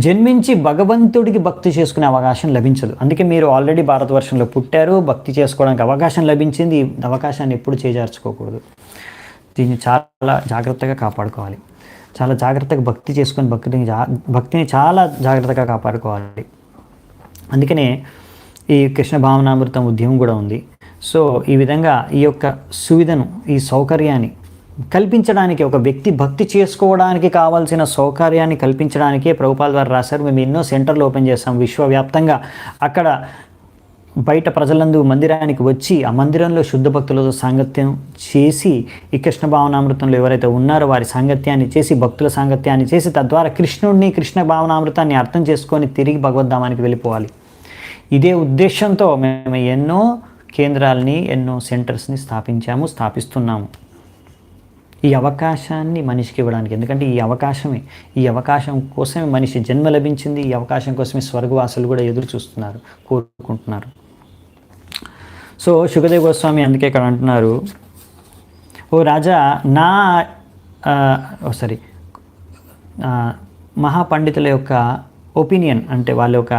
జన్మించి భగవంతుడికి భక్తి చేసుకునే అవకాశం లభించదు. అందుకే మీరు ఆల్రెడీ భారతవర్షంలో పుట్టారు, భక్తి చేసుకోవడానికి అవకాశం లభించింది. ఈ అవకాశాన్ని ఎప్పుడు చేజార్చుకోకూడదు. దీన్ని చాలా జాగ్రత్తగా కాపాడుకోవాలి. చాలా జాగ్రత్తగా భక్తి చేసుకొని భక్తిని చాలా జాగ్రత్తగా కాపాడుకోవాలి. అందుకనే ఈ కృష్ణ భావనామృతం ఉద్యమం కూడా ఉంది. సో ఈ విధంగా ఈ యొక్క సువిధను, ఈ సౌకర్యాన్ని కల్పించడానికి, ఒక వ్యక్తి భక్తి చేసుకోవడానికి కావాల్సిన సౌకర్యాన్ని కల్పించడానికే ప్రభుపాద వారు రాశారు. మేము ఎన్నో సెంటర్లు ఓపెన్ చేస్తాం విశ్వవ్యాప్తంగా. అక్కడ బయట ప్రజలందు మందిరానికి వచ్చి ఆ మందిరంలో శుద్ధ భక్తులతో సాంగత్యం చేసి, ఈ కృష్ణ భావనామృతంలో ఎవరైతే ఉన్నారో వారి సాంగత్యాన్ని చేసి, భక్తుల సాంగత్యాన్ని చేసి, తద్వారా కృష్ణుడిని, కృష్ణ భావనామృతాన్ని అర్థం చేసుకొని తిరిగి భగవద్ధామానికి వెళ్ళిపోవాలి. ఇదే ఉద్దేశంతో మేము ఎన్నో కేంద్రాలని, ఎన్నో సెంటర్స్ని స్థాపిస్తున్నాము. ఈ అవకాశాన్ని మనిషికి ఇవ్వడానికి. ఎందుకంటే ఈ అవకాశం కోసమే మనిషి జన్మ లభించింది. ఈ అవకాశం కోసమే స్వర్గవాసులు కూడా ఎదురు చూస్తున్నారు, కోరుకుంటున్నారు. సో శుకదేవ్ గోస్వామి అందుకే ఇక్కడ అంటున్నారు, ఓ రాజా, మహాపండితుల యొక్క ఒపీనియన్, అంటే వాళ్ళ యొక్క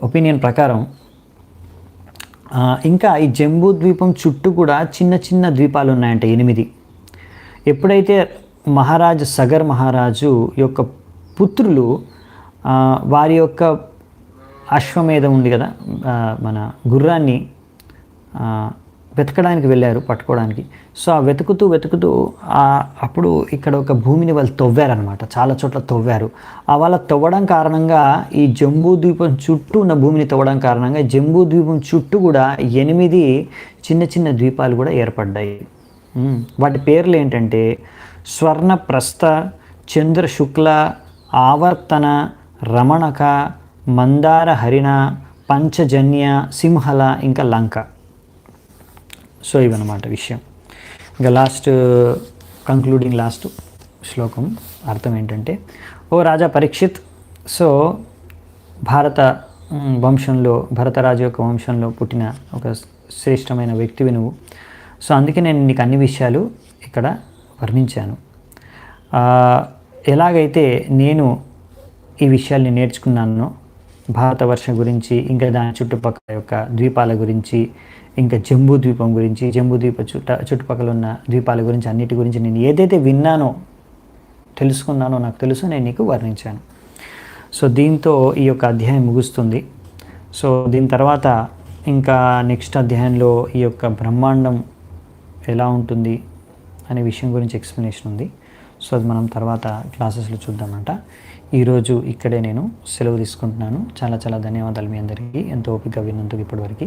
ఒపీనియన్ ప్రకారం ఇంకా ఈ జంబూ ద్వీపం చుట్టూ కూడా చిన్న చిన్న ద్వీపాలు ఉన్నాయంట, 8. ఎప్పుడైతే సగర్ మహారాజు యొక్క పుత్రులు వారి యొక్క అశ్వమేధం ఉంది కదా, మన గుర్రాన్ని వెతకడానికి వెళ్ళారు, పట్టుకోవడానికి. సో ఆ వెతుకుతూ అప్పుడు ఇక్కడ ఒక భూమిని వాళ్ళు తవ్వారనమాట, చాలా చోట్ల తవ్వారు. వాళ్ళ తవ్వడం కారణంగా ఈ జంబూ ద్వీపం చుట్టూ ఉన్న భూమిని తవ్వడం కారణంగా జంబూ ద్వీపం చుట్టూ కూడా 8 చిన్న చిన్న ద్వీపాలు కూడా ఏర్పడ్డాయి. వాటి పేర్లు ఏంటంటే స్వర్ణప్రస్థ, చంద్రశుక్ల, ఆవర్తన, రమణక, మందార హరిణ, పంచజన్య, సింహల, ఇంకా లంక. సో ఇవన్నమాట విషయం. ఇంకా కంక్లూడింగ్ లాస్ట్ శ్లోకం అర్థం ఏంటంటే, ఓ రాజా పరీక్షిత్, సో భరతరాజు యొక్క వంశంలో పుట్టిన ఒక శ్రేష్టమైన వ్యక్తివి నువ్వు. సో అందుకే నేను నీకు అన్ని విషయాలు ఇక్కడ వర్ణించాను. ఎలాగైతే నేను ఈ విషయాల్ని నేర్చుకున్నానో, భారతవర్షం గురించి, ఇంకా దాని చుట్టుపక్కల యొక్క ద్వీపాల గురించి, ఇంకా జంబూ ద్వీపం గురించి, జంబూ ద్వీప చుట్టుపక్కల ఉన్న ద్వీపాల గురించి, అన్నిటి గురించి నేను ఏదైతే విన్నానో, తెలుసుకున్నానో, నాకు తెలుసు, నేను నీకు వర్ణించాను. సో దీంతో ఈ యొక్క అధ్యాయం ముగుస్తుంది. సో దీని తర్వాత ఇంకా నెక్స్ట్ అధ్యాయంలో ఈ యొక్క బ్రహ్మాండం ఎలా ఉంటుంది అనే విషయం గురించి ఎక్స్ప్లెనేషన్ ఉంది. సో అది మనం తర్వాత క్లాసెస్లో చూద్దామంట. ఈరోజు ఇక్కడే నేను సెలవు తీసుకుంటున్నాను. చాలా చాలా ధన్యవాదాలు మీ అందరికీ, ఎంతో ఓపిక విన్నందుకు ఇప్పటివరకు.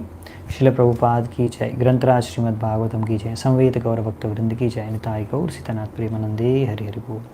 శిల ప్రభుపాద్ కీ జై, గ్రంథరాజ్ శ్రీమద్ భాగవతం కీ జై, సంవేద గౌరవ భక్త వృంద్ కీ జై, నితాయి గౌర్ సీతానాథ్ ప్రేమానందే హరి హరి బోల్.